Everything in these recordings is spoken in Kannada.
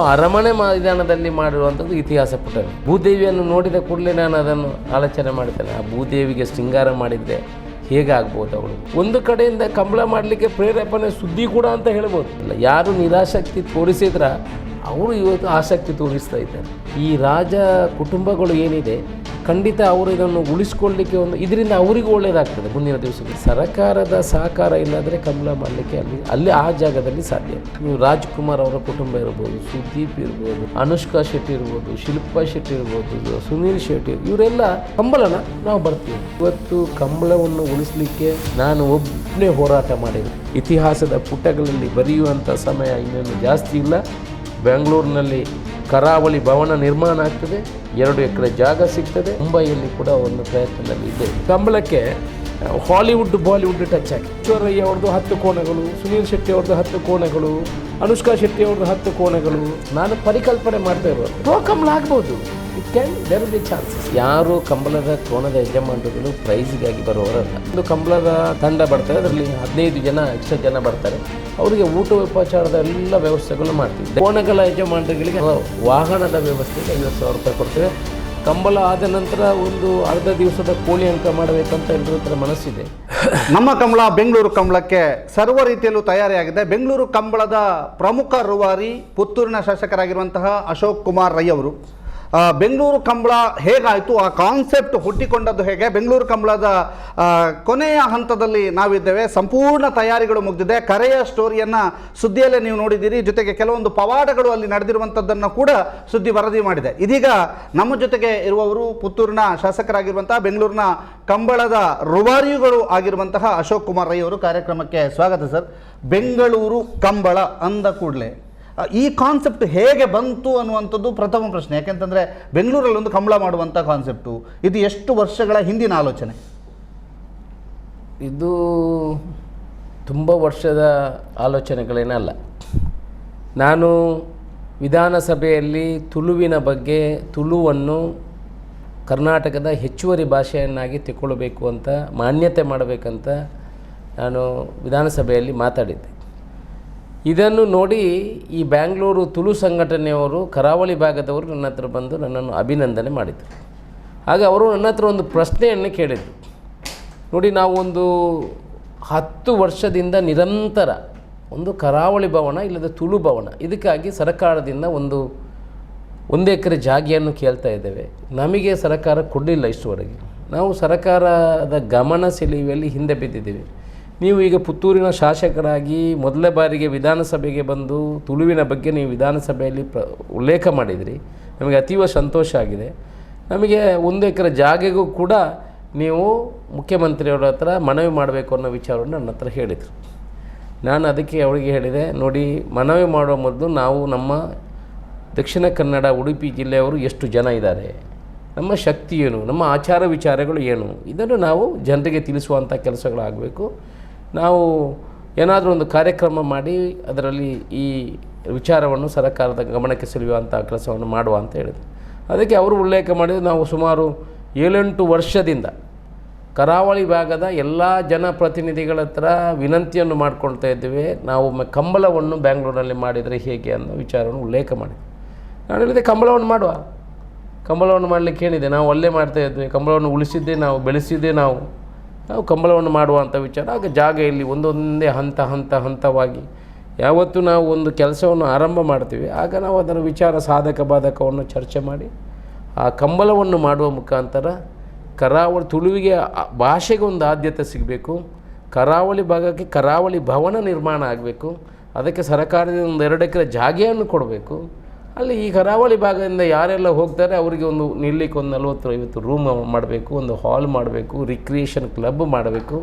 ಅರಮನೆ ಮೈದಾನದಲ್ಲಿ ಮಾಡಿರುವಂಥದ್ದು ಇತಿಹಾಸ ಪುಟ. ಭೂದೇವಿಯನ್ನು ನೋಡಿದ ಕೂಡಲೇ ನಾನು ಅದನ್ನು ಆಲೋಚನೆ ಮಾಡ್ತೇನೆ, ಆ ಭೂದೇವಿಗೆ ಶೃಂಗಾರ ಮಾಡಿದರೆ ಹೇಗಾಗ್ಬೋದು ಅವಳು. ಒಂದು ಕಡೆಯಿಂದ ಕಂಬಳ ಮಾಡಲಿಕ್ಕೆ ಪ್ರೇರೇಪಣೆ ಸುದ್ದಿ ಕೂಡ ಅಂತ ಹೇಳ್ಬೋದು. ಇಲ್ಲ, ಯಾರು ನಿರಾಸಕ್ತಿ ತೋರಿಸಿದ್ರ ಅವರು ಇವತ್ತು ಆಸಕ್ತಿ ತೋರಿಸ್ತಾ ಇದ್ದಾರೆ. ಈ ರಾಜ ಕುಟುಂಬಗಳು ಏನಿದೆ ಖಂಡಿತ ಅವರು ಇದನ್ನು ಉಳಿಸ್ಕೊಳ್ಳಿಕ್ಕೆ ಇದರಿಂದ ಅವರಿಗೂ ಒಳ್ಳೆಯದಾಗ್ತದೆ ಮುಂದಿನ ದಿವಸದಲ್ಲಿ. ಸರ್ಕಾರದ ಸಹಕಾರ ಇಲ್ಲಾದರೆ ಕಂಬಳ ಮಾಡಲಿಕ್ಕೆ ಅಲ್ಲಿ ಆ ಜಾಗದಲ್ಲಿ ಸಾಧ್ಯ. ನೀವು ರಾಜ್ಕುಮಾರ್ ಅವರ ಕುಟುಂಬ ಇರ್ಬೋದು, ಸುದೀಪ್ ಇರ್ಬೋದು, ಅನುಷ್ಕಾ ಶೆಟ್ಟಿ ಇರ್ಬೋದು, ಶಿಲ್ಪಾ ಶೆಟ್ಟಿ ಇರ್ಬೋದು, ಸುನೀಲ್ ಶೆಟ್ಟಿ, ಇವರೆಲ್ಲ ಕಂಬಳನ ನಾವು ಬರ್ತೀವಿ. ಇವತ್ತು ಕಂಬಳವನ್ನು ಉಳಿಸ್ಲಿಕ್ಕೆ ನಾನು ಒಬ್ಬನೇ ಹೋರಾಟ ಮಾಡಿದೆ. ಇತಿಹಾಸದ ಪುಟಗಳಲ್ಲಿ ಬರೆಯುವಂಥ ಸಮಯ ಇನ್ನೇನು ಜಾಸ್ತಿ ಇಲ್ಲ. ಬೆಂಗಳೂರಿನಲ್ಲಿ ಕರಾವಳಿ ಭವನ ನಿರ್ಮಾಣ ಆಗ್ತದೆ, 2 ಎಕರೆ ಜಾಗ ಸಿಗ್ತದೆ. ಮುಂಬೈಯಲ್ಲಿ ಕೂಡ ಒಂದು ಪ್ರಯತ್ನದಲ್ಲಿ ಇದೆ. ಕಂಬಳಕ್ಕೆ ಹಾಲಿವುಡ್ ಬಾಲಿವುಡ್ ಟಚ್ ಆಗಿ ಈಶ್ವರಯ್ಯ ಅವ್ರದ್ದು 10 ಕೋಣಗಳು, ಸುನೀಲ್ ಶೆಟ್ಟಿ ಅವ್ರದ್ದು 10 ಕೋಣಗಳು, ಅನುಷ್ಕಾ ಶೆಟ್ಟಿ ಅವ್ರದ್ದು 10 ಕೋಣಗಳು. ನಾನು ಪರಿಕಲ್ಪನೆ ಮಾಡ್ತಾ ಇರೋದು ಪ್ರೋ-ಕಂಬಳ ಆಗ್ಬೋದು. It can there be chances. ಯಾರು ಕಂಬಳದ ಕೋಣದ ಯಜಮಾನರುಗಳು ಪ್ರೈಸ್ಗಾಗಿ ಬರುವವರಲ್ಲ. ಒಂದು ಕಂಬಳದ ತಂಡ ಬರ್ತಾರೆ, ಅದರಲ್ಲಿ 15 ಜನ ಎಕ್ಸ್ಟ್ರಾ ಜನ ಬರ್ತಾರೆ. ಅವರಿಗೆ ಊಟ ಉಪಚಾರದ ಎಲ್ಲ ವ್ಯವಸ್ಥೆಗಳು ಮಾಡ್ತೀವಿ. ಕೋಣಗಳ ಯಜಮಾನರುಗಳಿಗೆ ವಾಹನದ ವ್ಯವಸ್ಥೆಗೆ 50,000 ರೂಪಾಯಿ ಕೊಡ್ತೇವೆ. ಕಂಬಳ ಆದ ನಂತರ ಒಂದು ಅರ್ಧ ದಿವಸದ ಕೋಳಿ ಅಂಕ ಮಾಡಬೇಕಂತ ಎಲ್ಲರ ಹತ್ರ ಮನಸ್ಸಿದೆ. ನಮ್ಮ ಕಂಬಳ ಬೆಂಗಳೂರು ಕಂಬಳಕ್ಕೆ ಸರ್ವ ರೀತಿಯಲ್ಲೂ ತಯಾರಿಯಾಗಿದೆ. ಬೆಂಗಳೂರು ಕಂಬಳದ ಪ್ರಮುಖ ರೂವಾರಿ ಪುತ್ತೂರಿನ ಶಾಸಕರಾಗಿರುವಂತಹ ಅಶೋಕ್ ಕುಮಾರ್ ರೈ ಅವರು ಬೆಂಗಳೂರು ಕಂಬಳ ಹೇಗಾಯಿತು, ಆ ಕಾನ್ಸೆಪ್ಟ್ ಹುಟ್ಟಿಕೊಂಡದ್ದು ಹೇಗೆ, ಬೆಂಗಳೂರು ಕಂಬಳದ ಕೊನೆಯ ಹಂತದಲ್ಲಿ ನಾವಿದ್ದೇವೆ. ಸಂಪೂರ್ಣ ತಯಾರಿಗಳು ಮುಗಿದಿದೆ. ಕರೆಯ ಸ್ಟೋರಿಯನ್ನು ಸುದ್ದಿಯಲ್ಲೇ ನೀವು ನೋಡಿದ್ದೀರಿ. ಜೊತೆಗೆ ಕೆಲವೊಂದು ಪವಾಡಗಳು ಅಲ್ಲಿ ನಡೆದಿರುವಂಥದ್ದನ್ನು ಕೂಡ ಸುದ್ದಿ ವರದಿ ಮಾಡಿದೆ. ಇದೀಗ ನಮ್ಮ ಜೊತೆಗೆ ಇರುವವರು ಪುತ್ತೂರಿನ ಶಾಸಕರಾಗಿರುವಂತಹ ಬೆಂಗಳೂರಿನ ಕಂಬಳದ ರೂವಾರಿಗಳು ಆಗಿರುವಂತಹ ಅಶೋಕ್ ಕುಮಾರ್ ರೈ ಅವರು. ಕಾರ್ಯಕ್ರಮಕ್ಕೆ ಸ್ವಾಗತ ಸರ್. ಬೆಂಗಳೂರು ಕಂಬಳ ಅಂದ ಕೂಡಲೇ ಈ ಕಾನ್ಸೆಪ್ಟ್ ಹೇಗೆ ಬಂತು ಅನ್ನುವಂಥದ್ದು ಪ್ರಥಮ ಪ್ರಶ್ನೆ. ಯಾಕೆಂತಂದರೆ ಬೆಂಗಳೂರಲ್ಲಿ ಒಂದು ಕಂಬಳ ಮಾಡುವಂಥ ಕಾನ್ಸೆಪ್ಟು ಇದು ಎಷ್ಟು ವರ್ಷಗಳ ಹಿಂದಿನ ಆಲೋಚನೆ? ಇದು ತುಂಬ ವರ್ಷದ ಆಲೋಚನೆಗಳೇನಲ್ಲ. ನಾನು ವಿಧಾನಸಭೆಯಲ್ಲಿ ತುಳುವಿನ ಬಗ್ಗೆ, ತುಳುವನ್ನು ಕರ್ನಾಟಕದ ಹೆಚ್ಚುವರಿ ಭಾಷೆಯನ್ನಾಗಿ ತಗೊಳ್ಬೇಕು ಅಂತ, ಮಾನ್ಯತೆ ಮಾಡಬೇಕಂತ ನಾನು ವಿಧಾನಸಭೆಯಲ್ಲಿ ಮಾತಾಡಿದ್ದೆ. ಇದನ್ನು ನೋಡಿ ಈ ಬ್ಯಾಂಗ್ಳೂರು ತುಳು ಸಂಘಟನೆಯವರು, ಕರಾವಳಿ ಭಾಗದವರು ನನ್ನ ಹತ್ರ ಬಂದು ನನ್ನನ್ನು ಅಭಿನಂದನೆ ಮಾಡಿದರು. ಆಗ ಅವರು ನನ್ನ ಹತ್ರ ಒಂದು ಪ್ರಶ್ನೆಯನ್ನು ಕೇಳಿದರು. ನೋಡಿ, ನಾವು ಒಂದು 10 ವರ್ಷದಿಂದ ನಿರಂತರ ಒಂದು ಕರಾವಳಿ ಭವನ ಇಲ್ಲದ ತುಳು ಭವನ, ಇದಕ್ಕಾಗಿ ಸರ್ಕಾರದಿಂದ 1 ಎಕರೆ ಜಾಗೆಯನ್ನು ಕೇಳ್ತಾ ಇದ್ದೇವೆ. ನಮಗೆ ಸರ್ಕಾರ ಕೊಡಲಿಲ್ಲ ಇಷ್ಟುವರೆಗೆ. ನಾವು ಸರ್ಕಾರದ ಗಮನ ಸೆಳೆಯುವಲ್ಲಿ ಹಿಂದೆ ಬಿದ್ದಿದ್ದೀವಿ. ನೀವು ಈಗ ಪುತ್ತೂರಿನ ಶಾಸಕರಾಗಿ ಮೊದಲ ಬಾರಿಗೆ ವಿಧಾನಸಭೆಗೆ ಬಂದು ತುಳುವಿನ ಬಗ್ಗೆ ನೀವು ವಿಧಾನಸಭೆಯಲ್ಲಿ ಉಲ್ಲೇಖ ಮಾಡಿದಿರಿ. ನಮಗೆ ಅತೀವ ಸಂತೋಷ ಆಗಿದೆ. ನಮಗೆ 1 ಎಕರೆ ಜಾಗೆಗೂ ಕೂಡ ನೀವು ಮುಖ್ಯಮಂತ್ರಿಯವರ ಹತ್ರ ಮನವಿ ಮಾಡಬೇಕು ಅನ್ನೋ ವಿಚಾರವನ್ನು ನನ್ನ ಹತ್ರ ಹೇಳಿದರು. ನಾನು ಅದಕ್ಕೆ ಅವರಿಗೆ ಹೇಳಿದೆ, ನೋಡಿ, ಮನವಿ ಮಾಡುವ ಮೊದಲು ನಾವು ನಮ್ಮ ದಕ್ಷಿಣ ಕನ್ನಡ ಉಡುಪಿ ಜಿಲ್ಲೆಯವರು ಎಷ್ಟು ಜನ ಇದ್ದಾರೆ, ನಮ್ಮ ಶಕ್ತಿ ಏನು, ನಮ್ಮ ಆಚಾರ ವಿಚಾರಗಳು ಏನು, ಇದನ್ನು ನಾವು ಜನರಿಗೆ ತಿಳಿಸುವಂಥ ಕೆಲಸಗಳಾಗಬೇಕು. ನಾವು ಏನಾದರೂ ಒಂದು ಕಾರ್ಯಕ್ರಮ ಮಾಡಿ ಅದರಲ್ಲಿ ಈ ವಿಚಾರವನ್ನು ಸರ್ಕಾರದ ಗಮನಕ್ಕೆ ಸೆಳೆಯುವಂಥ ಕೆಲಸವನ್ನು ಮಾಡುವ ಅಂತ ಹೇಳಿದರು. ಅದಕ್ಕೆ ಅವರು ಉಲ್ಲೇಖ ಮಾಡಿದ್ದು, ನಾವು ಸುಮಾರು 7-8 ವರ್ಷದಿಂದ ಕರಾವಳಿ ಭಾಗದ ಎಲ್ಲ ಜನಪ್ರತಿನಿಧಿಗಳ ಹತ್ರ ವಿನಂತಿಯನ್ನು ಮಾಡ್ಕೊಳ್ತಾ ಇದ್ದೇವೆ, ನಾವು ಕಂಬಳವನ್ನು ಬ್ಯಾಂಗ್ಳೂರಲ್ಲಿ ಮಾಡಿದರೆ ಹೇಗೆ ಅನ್ನೋ ವಿಚಾರವನ್ನು ಉಲ್ಲೇಖ ಮಾಡಿದ್ವಿ. ನಾನು ಹೇಳಿದೆ, ಕಂಬಳವನ್ನು ಮಾಡುವ, ಕಂಬಳವನ್ನು ಮಾಡಲಿಕ್ಕೆ ಹೇಳಿದೆ. ನಾವು ಅಲ್ಲೇ ಮಾಡ್ತಾಯಿದ್ವಿ, ಕಂಬಳವನ್ನು ಉಳಿಸಿದ್ದೇ ನಾವು, ಬೆಳೆಸಿದ್ದೇ ನಾವು ಕಂಬಳವನ್ನು ಮಾಡುವಂಥ ವಿಚಾರ. ಆಗ ಜಾಗೆಯಲ್ಲಿ ಒಂದೊಂದೇ ಹಂತವಾಗಿ ಯಾವತ್ತು ನಾವು ಒಂದು ಕೆಲಸವನ್ನು ಆರಂಭ ಮಾಡ್ತೀವಿ, ಆಗ ನಾವು ಅದರ ವಿಚಾರ ಸಾಧಕ ಬಾಧಕವನ್ನು ಚರ್ಚೆ ಮಾಡಿ ಆ ಕಂಬಳವನ್ನು ಮಾಡುವ ಮುಖಾಂತರ ಕರಾವಳಿ ತುಳುವಿಗೆ ಭಾಷೆಗೆ ಒಂದು ಆದ್ಯತೆ ಸಿಗಬೇಕು, ಕರಾವಳಿ ಭಾಗಕ್ಕೆ ಕರಾವಳಿ ಭವನ ನಿರ್ಮಾಣ ಆಗಬೇಕು, ಅದಕ್ಕೆ ಸರ್ಕಾರದಿಂದ 2 ಎಕರೆ ಜಾಗೆಯನ್ನು ಕೊಡಬೇಕು. ಅಲ್ಲಿ ಈ ಕರಾವಳಿ ಭಾಗದಿಂದ ಯಾರೆಲ್ಲ ಹೋಗ್ತಾರೆ ಅವರಿಗೆ ಒಂದು ನಿಲ್ಲಕ್ಕೆ 40-50 ರೂಮ್ ಮಾಡಬೇಕು, ಒಂದು ಹಾಲ್ ಮಾಡಬೇಕು, ರಿಕ್ರಿಯೇಷನ್ ಕ್ಲಬ್ ಮಾಡಬೇಕು.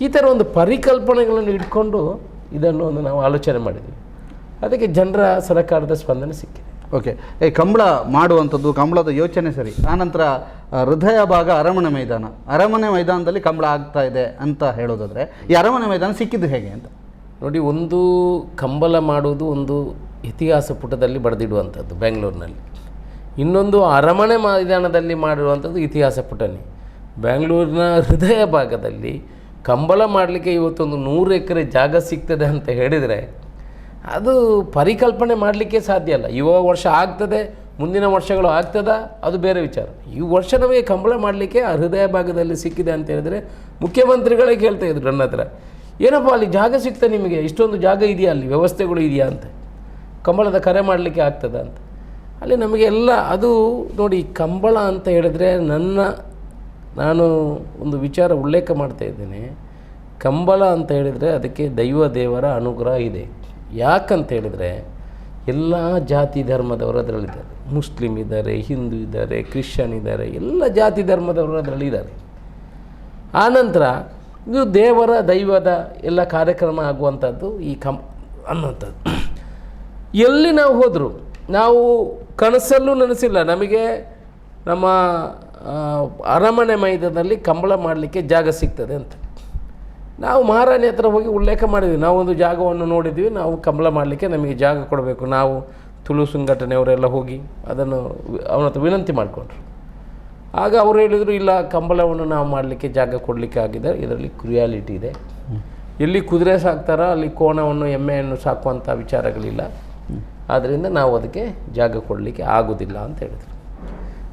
ಈ ಥರ ಒಂದು ಪರಿಕಲ್ಪನೆಗಳನ್ನು ಇಟ್ಕೊಂಡು ಇದನ್ನು ನಾವು ಆಲೋಚನೆ ಮಾಡಿದ್ವಿ. ಅದಕ್ಕೆ ಜನರ ಸರ್ಕಾರದ ಸ್ಪಂದನೆ ಸಿಕ್ಕಿದೆ. ಓಕೆ, ಈ ಕಂಬಳ ಮಾಡುವಂಥದ್ದು, ಕಂಬಳದ ಯೋಚನೆ ಸರಿ. ಆನಂತರ ಹೃದಯ ಭಾಗ ಅರಮನೆ ಮೈದಾನದಲ್ಲಿ ಕಂಬಳ ಆಗ್ತಾ ಇದೆ ಅಂತ ಹೇಳೋದಾದರೆ ಈ ಅರಮನೆ ಮೈದಾನ ಸಿಕ್ಕಿದ್ದು ಹೇಗೆ ಅಂತ ನೋಡಿ. ಒಂದು ಕಂಬಳ ಮಾಡುವುದು ಒಂದು ಇತಿಹಾಸ ಪುಟದಲ್ಲಿ ಬರೆದಿಡುವಂಥದ್ದು ಬೆಂಗಳೂರಿನಲ್ಲಿ. ಇನ್ನೊಂದು ಅರಮನೆ ಮೈದಾನದಲ್ಲಿ ಮಾಡಿರುವಂಥದ್ದು ಇತಿಹಾಸ ಪುಟನೇ. ಬೆಂಗಳೂರಿನ ಹೃದಯ ಭಾಗದಲ್ಲಿ ಕಂಬಳ ಮಾಡಲಿಕ್ಕೆ ಇವತ್ತೊಂದು 100 ಎಕರೆ ಜಾಗ ಸಿಗ್ತದೆ ಅಂತ ಹೇಳಿದರೆ ಅದು ಪರಿಕಲ್ಪನೆ ಮಾಡಲಿಕ್ಕೆ ಸಾಧ್ಯ ಇಲ್ಲ. ಯುವ ವರ್ಷ ಆಗ್ತದೆ, ಮುಂದಿನ ವರ್ಷಗಳು ಆಗ್ತದ, ಅದು ಬೇರೆ ವಿಚಾರ. ಈ ವರ್ಷ ನಮಗೆ ಕಂಬಳ ಮಾಡಲಿಕ್ಕೆ ಹೃದಯ ಭಾಗದಲ್ಲಿ ಸಿಕ್ಕಿದೆ ಅಂತ ಹೇಳಿದರೆ ಮುಖ್ಯಮಂತ್ರಿಗಳೇ ಕೇಳ್ತಾ ಇದ್ರು ನನ್ನ ಹತ್ರ, ಏನಪ್ಪ ಅಲ್ಲಿ ಜಾಗ ಸಿಗ್ತಾ ನಿಮಗೆ, ಇಷ್ಟೊಂದು ಜಾಗ ಇದೆಯಾ, ಅಲ್ಲಿ ವ್ಯವಸ್ಥೆಗಳು ಇದೆಯಾ ಅಂತ, ಕಂಬಳದ ಕರೆ ಮಾಡಲಿಕ್ಕೆ ಆಗ್ತದ ಅಂತ. ಅಲ್ಲಿ ನಮಗೆ ಎಲ್ಲ ಅದು ನೋಡಿ. ಕಂಬಳ ಅಂತ ಹೇಳಿದ್ರೆ ನಾನು ಒಂದು ವಿಚಾರ ಉಲ್ಲೇಖ ಮಾಡ್ತಾ ಇದ್ದೇನೆ. ಕಂಬಳ ಅಂತ ಹೇಳಿದರೆ ಅದಕ್ಕೆ ದೈವ ದೇವರ ಅನುಗ್ರಹ ಇದೆ. ಯಾಕಂತ ಹೇಳಿದರೆ ಎಲ್ಲ ಜಾತಿ ಧರ್ಮದವರು ಅದರಲ್ಲಿದ್ದಾರೆ. ಮುಸ್ಲಿಮ್ ಇದ್ದಾರೆ, ಹಿಂದೂ ಇದ್ದಾರೆ, ಕ್ರಿಶ್ಚಿಯನ್ ಇದ್ದಾರೆ, ಎಲ್ಲ ಜಾತಿ ಧರ್ಮದವರು ಅದರಲ್ಲಿದ್ದಾರೆ. ಆನಂತರ ಇದು ದೇವರ ದೈವದ ಎಲ್ಲ ಕಾರ್ಯಕ್ರಮ ಆಗುವಂಥದ್ದು ಈ ಅನ್ನುವಂಥದ್ದು. ಎಲ್ಲಿ ನಾವು ಹೋದರೂ ನಾವು ಕನಸಲ್ಲೂ ನೆನೆಸಿಲ್ಲ ನಮಗೆ ನಮ್ಮ ಅರಮನೆ ಮೈದಾನದಲ್ಲಿ ಕಂಬಳ ಮಾಡಲಿಕ್ಕೆ ಜಾಗ ಸಿಗ್ತದೆ ಅಂತ. ನಾವು ಮಹಾರಾಣಿ ಹತ್ರ ಹೋಗಿ ಉಲ್ಲೇಖ ಮಾಡಿದ್ವಿ, ನಾವೊಂದು ಜಾಗವನ್ನು ನೋಡಿದ್ವಿ, ನಾವು ಕಂಬಳ ಮಾಡಲಿಕ್ಕೆ ನಮಗೆ ಜಾಗ ಕೊಡಬೇಕು. ನಾವು ತುಳು ಸಂಘಟನೆಯವರೆಲ್ಲ ಹೋಗಿ ಅದನ್ನು ಅವನ ಹತ್ರ ವಿನಂತಿ ಮಾಡಿಕೊಂಡ್ರು. ಆಗ ಅವರು ಹೇಳಿದರು, ಇಲ್ಲ, ಕಂಬಳವನ್ನು ನಾವು ಮಾಡಲಿಕ್ಕೆ ಜಾಗ ಕೊಡಲಿಕ್ಕೆ ಆಗಿದೆ, ಇದರಲ್ಲಿ ಕ್ರಿಯಾಲಿಟಿ ಇದೆ. ಎಲ್ಲಿ ಕುದುರೆ ಸಾಕ್ತಾರೋ ಅಲ್ಲಿ ಕೋಣವನ್ನು ಎಮ್ಮೆಯನ್ನು ಸಾಕುವಂಥ ವಿಚಾರಗಳಿಲ್ಲ, ಆದ್ದರಿಂದ ನಾವು ಅದಕ್ಕೆ ಜಾಗ ಕೊಡಲಿಕ್ಕೆ ಆಗೋದಿಲ್ಲ ಅಂತ ಹೇಳಿದರು.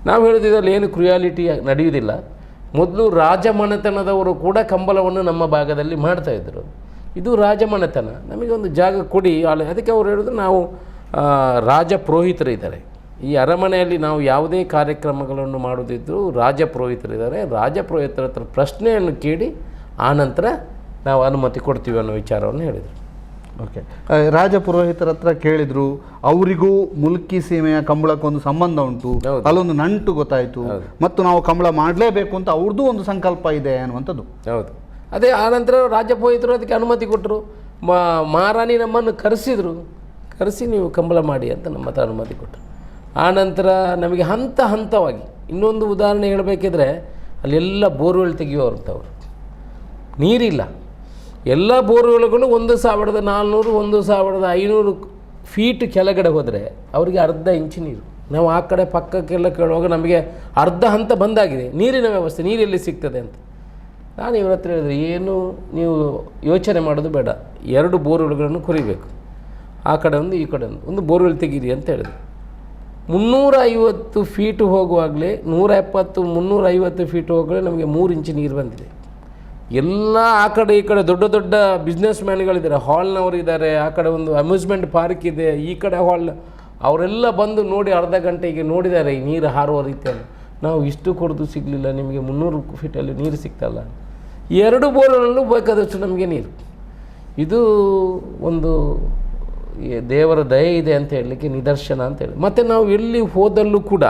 ನಾವು ಹೇಳಿದ್ವಿ ಇದರಲ್ಲಿ ಏನು ಕ್ರಿಯಾಲಿಟಿ ನಡೆಯುವುದಿಲ್ಲ. ಮೊದಲು ರಾಜಮನೆತನದವರು ಕೂಡ ಕಂಬಳವನ್ನು ನಮ್ಮ ಭಾಗದಲ್ಲಿ ಮಾಡ್ತಾಯಿದ್ರು. ಇದು ರಾಜಮನೆತನ, ನಮಗೆ ಒಂದು ಜಾಗ ಕೊಡಿ. ಅದಕ್ಕೆ ಅವ್ರು ಹೇಳಿದ್ರು, ನಾವು ರಾಜಪುರೋಹಿತರಿದ್ದಾರೆ ಈ ಅರಮನೆಯಲ್ಲಿ, ನಾವು ಯಾವುದೇ ಕಾರ್ಯಕ್ರಮಗಳನ್ನು ಮಾಡೋದಿದ್ದರೂ ರಾಜಪುರೋಹಿತರಿದ್ದಾರೆ, ರಾಜಪುರೋಹಿತರ ಹತ್ರ ಪ್ರಶ್ನೆಯನ್ನು ಕೇಳಿ ಆನಂತರ ನಾವು ಅನುಮತಿ ಕೊಡ್ತೀವಿ ಅನ್ನೋ ವಿಚಾರವನ್ನು ಹೇಳಿದರು. ಓಕೆ, ರಾಜಪುರೋಹಿತರ ಹತ್ರ ಕೇಳಿದ್ರು, ಅವರಿಗೂ ಮುಲ್ಕಿ ಸೀಮೆಯ ಕಂಬಳಕ್ಕೊಂದು ಸಂಬಂಧ ಉಂಟು, ಅಲ್ಲೊಂದು ನಂಟು ಗೊತ್ತಾಯಿತು, ಮತ್ತು ನಾವು ಕಂಬಳ ಮಾಡಲೇಬೇಕು ಅಂತ ಅವ್ರದ್ದು ಒಂದು ಸಂಕಲ್ಪ ಇದೆ ಅನ್ನುವಂಥದ್ದು. ಹೌದು, ಅದೇ ಆನಂತರ ರಾಜಪುರೋಹಿತರು ಅದಕ್ಕೆ ಅನುಮತಿ ಕೊಟ್ಟರು. ಮಹಾರಾಣಿ ನಮ್ಮನ್ನು ಕರೆಸಿ ನೀವು ಕಂಬಳ ಮಾಡಿ ಅಂತ ನಮ್ಮ ಹತ್ರ ಅನುಮತಿ ಕೊಟ್ಟರು. ಆನಂತರ ನಮಗೆ ಹಂತ ಹಂತವಾಗಿ ಇನ್ನೊಂದು ಉದಾಹರಣೆ ಹೇಳಬೇಕಿದ್ರೆ, ಅಲ್ಲೆಲ್ಲ ಬೋರ್ವೆಲ್ ತೆಗೆಯುವಂಥವ್ರು, ನೀರಿಲ್ಲ. ಎಲ್ಲ ಬೋರ್ವೆಲ್ಗಳು 1400 1500 ಫೀಟ್ ಕೆಳಗಡೆ ಹೋದರೆ ಅವರಿಗೆ ಅರ್ಧ ಇಂಚು ನೀರು. ನಾವು ಆ ಕಡೆ ಪಕ್ಕಕ್ಕೆಲ್ಲ ಕೇಳುವಾಗ ನಮಗೆ ಅರ್ಧ ಹಂತ ಬಂದಾಗಿದೆ, ನೀರಿನ ವ್ಯವಸ್ಥೆ, ನೀರೆಲ್ಲಿ ಸಿಗ್ತದೆ ಅಂತ. ನಾನು ಇವ್ರ ಹತ್ರ ಹೇಳಿದ್ರೆ, ಏನು ನೀವು ಯೋಚನೆ ಮಾಡೋದು ಬೇಡ, 2 ಬೋರ್ವೆಲ್ಗಳನ್ನು ಕೊರಿಬೇಕು, ಆ ಕಡೆ ಒಂದು ಈ ಕಡೆ ಒಂದು ಬೋರ್ವೆಲ್ ತೆಗೀರಿ ಅಂತ ಹೇಳಿದ್ರು. 350 ಫೀಟ್ ಹೋಗುವಾಗಲೇ 170 350 ಫೀಟ್ ಹೋಗುವಾಗಲೇ ನಮಗೆ 3 ಇಂಚು ನೀರು ಬಂದಿದೆ. ಎಲ್ಲ ಆ ಕಡೆ ಈ ಕಡೆ ದೊಡ್ಡ ದೊಡ್ಡ ಬಿಸ್ನೆಸ್ ಮ್ಯಾನ್ಗಳಿದ್ದಾರೆ, ಹಾಲ್ನವರಿದ್ದಾರೆ, ಆ ಕಡೆ ಒಂದು ಅಮ್ಯೂಸ್ಮೆಂಟ್ ಪಾರ್ಕ್ ಇದೆ, ಈ ಕಡೆ ಹಾಲ್, ಅವರೆಲ್ಲ ಬಂದು ನೋಡಿ ಅರ್ಧ ಗಂಟೆಗೆ ನೋಡಿದ್ದಾರೆ ಈ ನೀರು ಹಾರುವ ರೀತಿಯಲ್ಲಿ. ನಾವು ಇಷ್ಟು ಕೊಡೋದು ಸಿಗಲಿಲ್ಲ, ನಿಮಗೆ 300 ಫೀಟಲ್ಲಿ ನೀರು ಸಿಗ್ತಲ್ಲ. 2 ಬೋರ್ನಲ್ಲೂ ಬೇಕಾದಷ್ಟು ನಮಗೆ ನೀರು. ಇದು ಒಂದು ದೇವರ ದಯೆ ಇದೆ ಅಂತ ಹೇಳಲಿಕ್ಕೆ ನಿದರ್ಶನ ಅಂತ ಹೇಳಿ. ಮತ್ತು ನಾವು ಎಲ್ಲಿ ಹೋದಲ್ಲೂ ಕೂಡ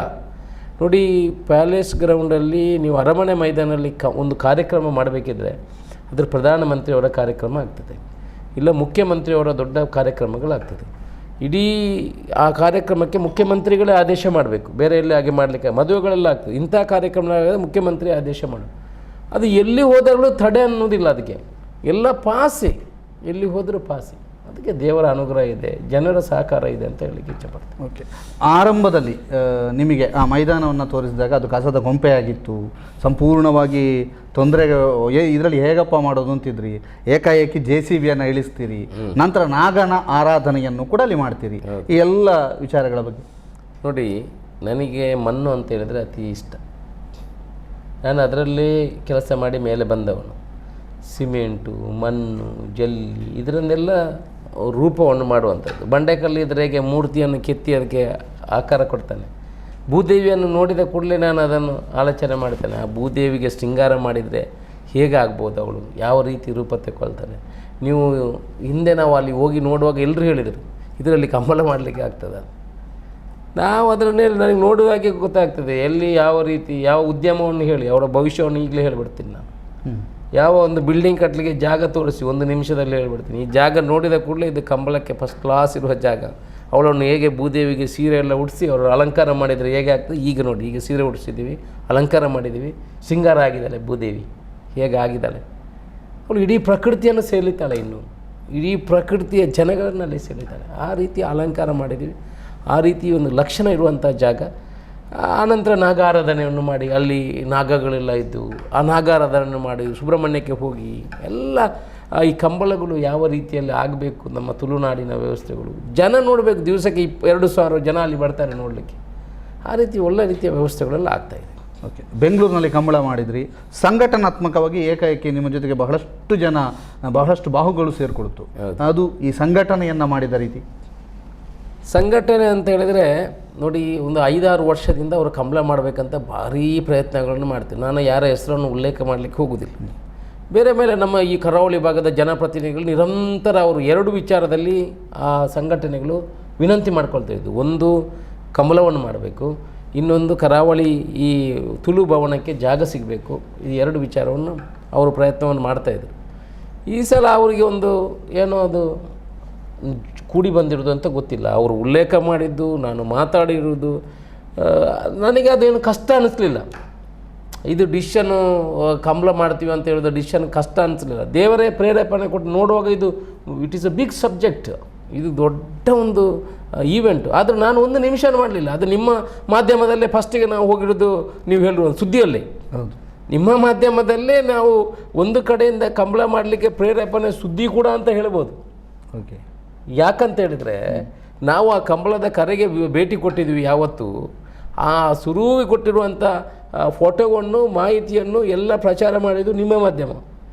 ನೋಡಿ, ಪ್ಯಾಲೇಸ್ ಗ್ರೌಂಡಲ್ಲಿ ನೀವು ಅರಮನೆ ಮೈದಾನಲ್ಲಿ ಒಂದು ಕಾರ್ಯಕ್ರಮ ಮಾಡಬೇಕಿದ್ರೆ ಅದರ ಪ್ರಧಾನಮಂತ್ರಿಯವರ ಕಾರ್ಯಕ್ರಮ ಆಗ್ತದೆ, ಇಲ್ಲ ಮುಖ್ಯಮಂತ್ರಿಯವರ ದೊಡ್ಡ ಕಾರ್ಯಕ್ರಮಗಳಾಗ್ತದೆ. ಇಡೀ ಆ ಕಾರ್ಯಕ್ರಮಕ್ಕೆ ಮುಖ್ಯಮಂತ್ರಿಗಳೇ ಆದೇಶ ಮಾಡಬೇಕು, ಬೇರೆ ಎಲ್ಲಿ ಹಾಗೆ ಮಾಡಲಿಕ್ಕೆ. ಮದುವೆಗಳೆಲ್ಲ ಆಗ್ತದೆ, ಇಂಥ ಕಾರ್ಯಕ್ರಮ ಮುಖ್ಯಮಂತ್ರಿ ಆದೇಶ ಮಾಡು. ಅದು ಎಲ್ಲಿ ಹೋದಾಗಲೂ ತಡೆ ಅನ್ನೋದಿಲ್ಲ, ಅದಕ್ಕೆ ಎಲ್ಲ ಪಾಸೆ, ಎಲ್ಲಿ ಹೋದರೂ ಪಾಸೆ. ಅದಕ್ಕೆ ದೇವರ ಅನುಗ್ರಹ ಇದೆ, ಜನರ ಸಹಕಾರ ಇದೆ ಅಂತ ಹೇಳಲಿಕ್ಕೆ ಇಚ್ಛೆಪಡ್ತೀನಿ. ಓಕೆ, ಆರಂಭದಲ್ಲಿ ನಿಮಗೆ ಆ ಮೈದಾನವನ್ನು ತೋರಿಸಿದಾಗ ಅದು ಕಸದ ಗೊಂಪೆಯಾಗಿತ್ತು, ಸಂಪೂರ್ಣವಾಗಿ ತೊಂದರೆಗೆ ಇದರಲ್ಲಿ ಹೇಗಪ್ಪ ಮಾಡೋದು ಅಂತಿದ್ರಿ, ಏಕಾಏಕಿ JCBಯನ್ನು ಇಳಿಸ್ತೀರಿ, ನಂತರ ನಾಗನ ಆರಾಧನೆಯನ್ನು ಕೂಡ ಅಲ್ಲಿ ಮಾಡ್ತೀರಿ. ಈ ಎಲ್ಲ ವಿಚಾರಗಳ ಬಗ್ಗೆ ನೋಡಿ, ನನಗೆ ಮಣ್ಣು ಅಂತ ಹೇಳಿದರೆ ಅತಿ ಇಷ್ಟ. ನಾನು ಅದರಲ್ಲಿ ಕೆಲಸ ಮಾಡಿ ಮೇಲೆ ಬಂದವನು. ಸಿಮೆಂಟು, ಮಣ್ಣು, ಜಲ್ಲಿ ಇದರನ್ನೆಲ್ಲ ರೂಪವನ್ನು ಮಾಡುವಂಥದ್ದು. ಬಂಡೆಕಲ್ಲು ಇದ್ರೆಗೆ ಮೂರ್ತಿಯನ್ನು ಕೆತ್ತಿ ಅದಕ್ಕೆ ಆಕಾರ ಕೊಡ್ತಾನೆ. ಭೂದೇವಿಯನ್ನು ನೋಡಿದ ಕೂಡಲೇ ನಾನು ಅದನ್ನು ಆಲೋಚನೆ ಮಾಡ್ತೇನೆ, ಆ ಭೂದೇವಿಗೆ ಶೃಂಗಾರ ಮಾಡಿದರೆ ಹೇಗಾಗ್ಬೋದು, ಅವಳು ಯಾವ ರೀತಿ ರೂಪ ತೆಕ್ಕೊಳ್ತಾನೆ. ನೀವು ಹಿಂದೆ ನಾವು ಅಲ್ಲಿ ಹೋಗಿ ನೋಡುವಾಗ ಎಲ್ಲರೂ ಹೇಳಿದರು, ಇದರಲ್ಲಿ ಕಂಬಳ ಮಾಡಲಿಕ್ಕೆ ಆಗ್ತದೆ. ನಾವು ಅದನ್ನೇ ನನಗೆ ನೋಡುವಾಗೆ ಗೊತ್ತಾಗ್ತದೆ, ಎಲ್ಲಿ ಯಾವ ರೀತಿ ಯಾವ ಉದ್ಯಮವನ್ನು ಹೇಳಿ ಅವರ ಭವಿಷ್ಯವನ್ನು ಈಗಲೇ ಹೇಳಿಬಿಡ್ತೀನಿ ನಾನು. ಯಾವ ಒಂದು ಬಿಲ್ಡಿಂಗ್ ಕಟ್ಟಲಿಕ್ಕೆ ಜಾಗ ತೋರಿಸಿ 1 ನಿಮಿಷದಲ್ಲಿ ಹೇಳ್ಬಿಡ್ತೀನಿ. ಈ ಜಾಗ ನೋಡಿದ ಕೂಡಲೇ ಇದು ಕಂಬಳಕ್ಕೆ ಫಸ್ಟ್ ಕ್ಲಾಸ್ ಇರುವ ಜಾಗ. ಅವಳನ್ನು ಹೇಗೆ ಭೂದೇವಿಗೆ ಸೀರೆ ಎಲ್ಲ ಉಡಿಸಿ ಅವರು ಅಲಂಕಾರ ಮಾಡಿದರೆ ಹೇಗೆ ಆಗ್ತದೆ, ಈಗ ನೋಡಿ, ಈಗ ಸೀರೆ ಉಡಿಸಿದ್ದೀವಿ, ಅಲಂಕಾರ ಮಾಡಿದ್ದೀವಿ, ಶೃಂಗಾರ ಆಗಿದ್ದಾಳೆ ಭೂದೇವಿ, ಹೇಗೆ ಆಗಿದ್ದಾಳೆ. ಅವಳು ಇಡೀ ಪ್ರಕೃತಿಯನ್ನು ಸೆಳೀತಾಳೆ, ಇನ್ನು ಇಡೀ ಪ್ರಕೃತಿಯ ಜನಗಳನ್ನಲ್ಲಿ ಸೆಳೀತಾಳೆ. ಆ ರೀತಿ ಅಲಂಕಾರ ಮಾಡಿದ್ದೀವಿ, ಆ ರೀತಿ ಒಂದು ಲಕ್ಷಣ ಇರುವಂಥ ಜಾಗ. ಆನಂತರ ನಾಗಾರಾಧನೆಯನ್ನು ಮಾಡಿ, ಅಲ್ಲಿ ನಾಗಗಳೆಲ್ಲ ಇದ್ದು ಆ ನಾಗಾರಾಧನೆಯನ್ನು ಮಾಡಿ ಸುಬ್ರಹ್ಮಣ್ಯಕ್ಕೆ ಹೋಗಿ ಎಲ್ಲ ಈ ಕಂಬಳಗಳು ಯಾವ ರೀತಿಯಲ್ಲಿ ಆಗಬೇಕು, ನಮ್ಮ ತುಳುನಾಡಿನ ವ್ಯವಸ್ಥೆಗಳು ಜನ ನೋಡಬೇಕು. ದಿವಸಕ್ಕೆ 2,000 ಜನ ಅಲ್ಲಿ ಬರ್ತಾರೆ ನೋಡಲಿಕ್ಕೆ. ಆ ರೀತಿ ಒಳ್ಳೆ ರೀತಿಯ ವ್ಯವಸ್ಥೆಗಳೆಲ್ಲ ಆಗ್ತಾಯಿದೆ. ಓಕೆ, ಬೆಂಗಳೂರಿನಲ್ಲಿ ಕಂಬಳ ಮಾಡಿದ್ರಿ, ಸಂಘಟನಾತ್ಮಕವಾಗಿ ಏಕಾಏಕಿ ನಿಮ್ಮ ಜೊತೆಗೆ ಬಹಳಷ್ಟು ಜನ, ಬಹಳಷ್ಟು ಬಾಹುಗಳು ಸೇರಿಕೊಳ್ತು. ಅದು ಈ ಸಂಘಟನೆಯನ್ನು ಮಾಡಿದ ರೀತಿ. ಸಂಘಟನೆ ಅಂತ ಹೇಳಿದರೆ ನೋಡಿ, ಒಂದು 5-6 ವರ್ಷದಿಂದ ಅವರು ಕಂಬಳ ಮಾಡಬೇಕಂತ ಭಾರೀ ಪ್ರಯತ್ನಗಳನ್ನು ಮಾಡ್ತಾರೆ. ನಾನು ಯಾರ ಹೆಸರನ್ನು ಉಲ್ಲೇಖ ಮಾಡಲಿಕ್ಕೆ ಹೋಗೋದಿಲ್ಲ. ಬೇರೆ ಮೇಲೆ ನಮ್ಮ ಈ ಕರಾವಳಿ ಭಾಗದ ಜನಪ್ರತಿನಿಧಿಗಳು ನಿರಂತರ ಅವರು 2 ವಿಚಾರದಲ್ಲಿ ಆ ಸಂಘಟನೆಗಳು ವಿನಂತಿ ಮಾಡ್ಕೊಳ್ತಾ ಇದ್ದು. ಒಂದು, ಕಂಬಳವನ್ನು ಮಾಡಬೇಕು, ಇನ್ನೊಂದು ಕರಾವಳಿ ಈ ತುಳು ಭವನಕ್ಕೆ ಜಾಗ ಸಿಗಬೇಕು. ಈ 2 ವಿಚಾರವನ್ನು ಅವರು ಪ್ರಯತ್ನವನ್ನು ಮಾಡ್ತಾಯಿದ್ರು. ಈ ಸಲ ಅವರಿಗೆ ಒಂದು ಏನೋ ಅದು ಕೂಡಿ ಬಂದಿರೋದು ಅಂತ ಗೊತ್ತಿಲ್ಲ. ಅವರು ಉಲ್ಲೇಖ ಮಾಡಿದ್ದು, ನಾನು ಮಾತಾಡಿರೋದು, ನನಗೆ ಅದೇನು ಕಷ್ಟ ಅನ್ನಿಸ್ಲಿಲ್ಲ. ಇದು ಡಿಸಿಷನ್ನು ಕಂಬಳ ಮಾಡ್ತೀವಿ ಅಂತ ಹೇಳಿದ ಡಿಸಿಷನ್ ಕಷ್ಟ ಅನ್ನಿಸ್ಲಿಲ್ಲ. ದೇವರೇ ಪ್ರೇರೇಪಣೆ ಕೊಟ್ಟು ನೋಡುವಾಗ ಇದು it is a big subject, ಇದು ದೊಡ್ಡ ಒಂದು ಈವೆಂಟು. ಆದರೆ ನಾನು ಒಂದು ನಿಮಿಷ ಮಾಡಲಿಲ್ಲ. ಅದು ನಿಮ್ಮ ಮಾಧ್ಯಮದಲ್ಲೇ ಫಸ್ಟಿಗೆ ನಾವು ಹೋಗಿರೋದು, ನೀವು ಹೇಳಿರೋ ಸುದ್ದಿಯಲ್ಲೇ, ಹೌದು, ನಿಮ್ಮ ಮಾಧ್ಯಮದಲ್ಲೇ ನಾವು ಒಂದು ಕಡೆಯಿಂದ ಕಂಬಳ ಮಾಡಲಿಕ್ಕೆ ಪ್ರೇರೇಪಣೆ ಸುದ್ದಿ ಕೂಡ ಅಂತ ಹೇಳ್ಬೋದು. ಓಕೆ, ಯಾಕಂತ ಹೇಳಿದರೆ ನಾವು ಆ ಕಂಬಳದ ಕರೆಗೆ ಭೇಟಿ ಕೊಟ್ಟಿದ್ವಿ. ಯಾವತ್ತು ಆ ಸುರುವಿ ಕೊಟ್ಟಿರುವಂಥ ಫೋಟೋವನ್ನು, ಮಾಹಿತಿಯನ್ನು ಎಲ್ಲ ಪ್ರಚಾರ ಮಾಡಿದ್ದು ನಿಮ್ಮ ಮಾಧ್ಯಮ.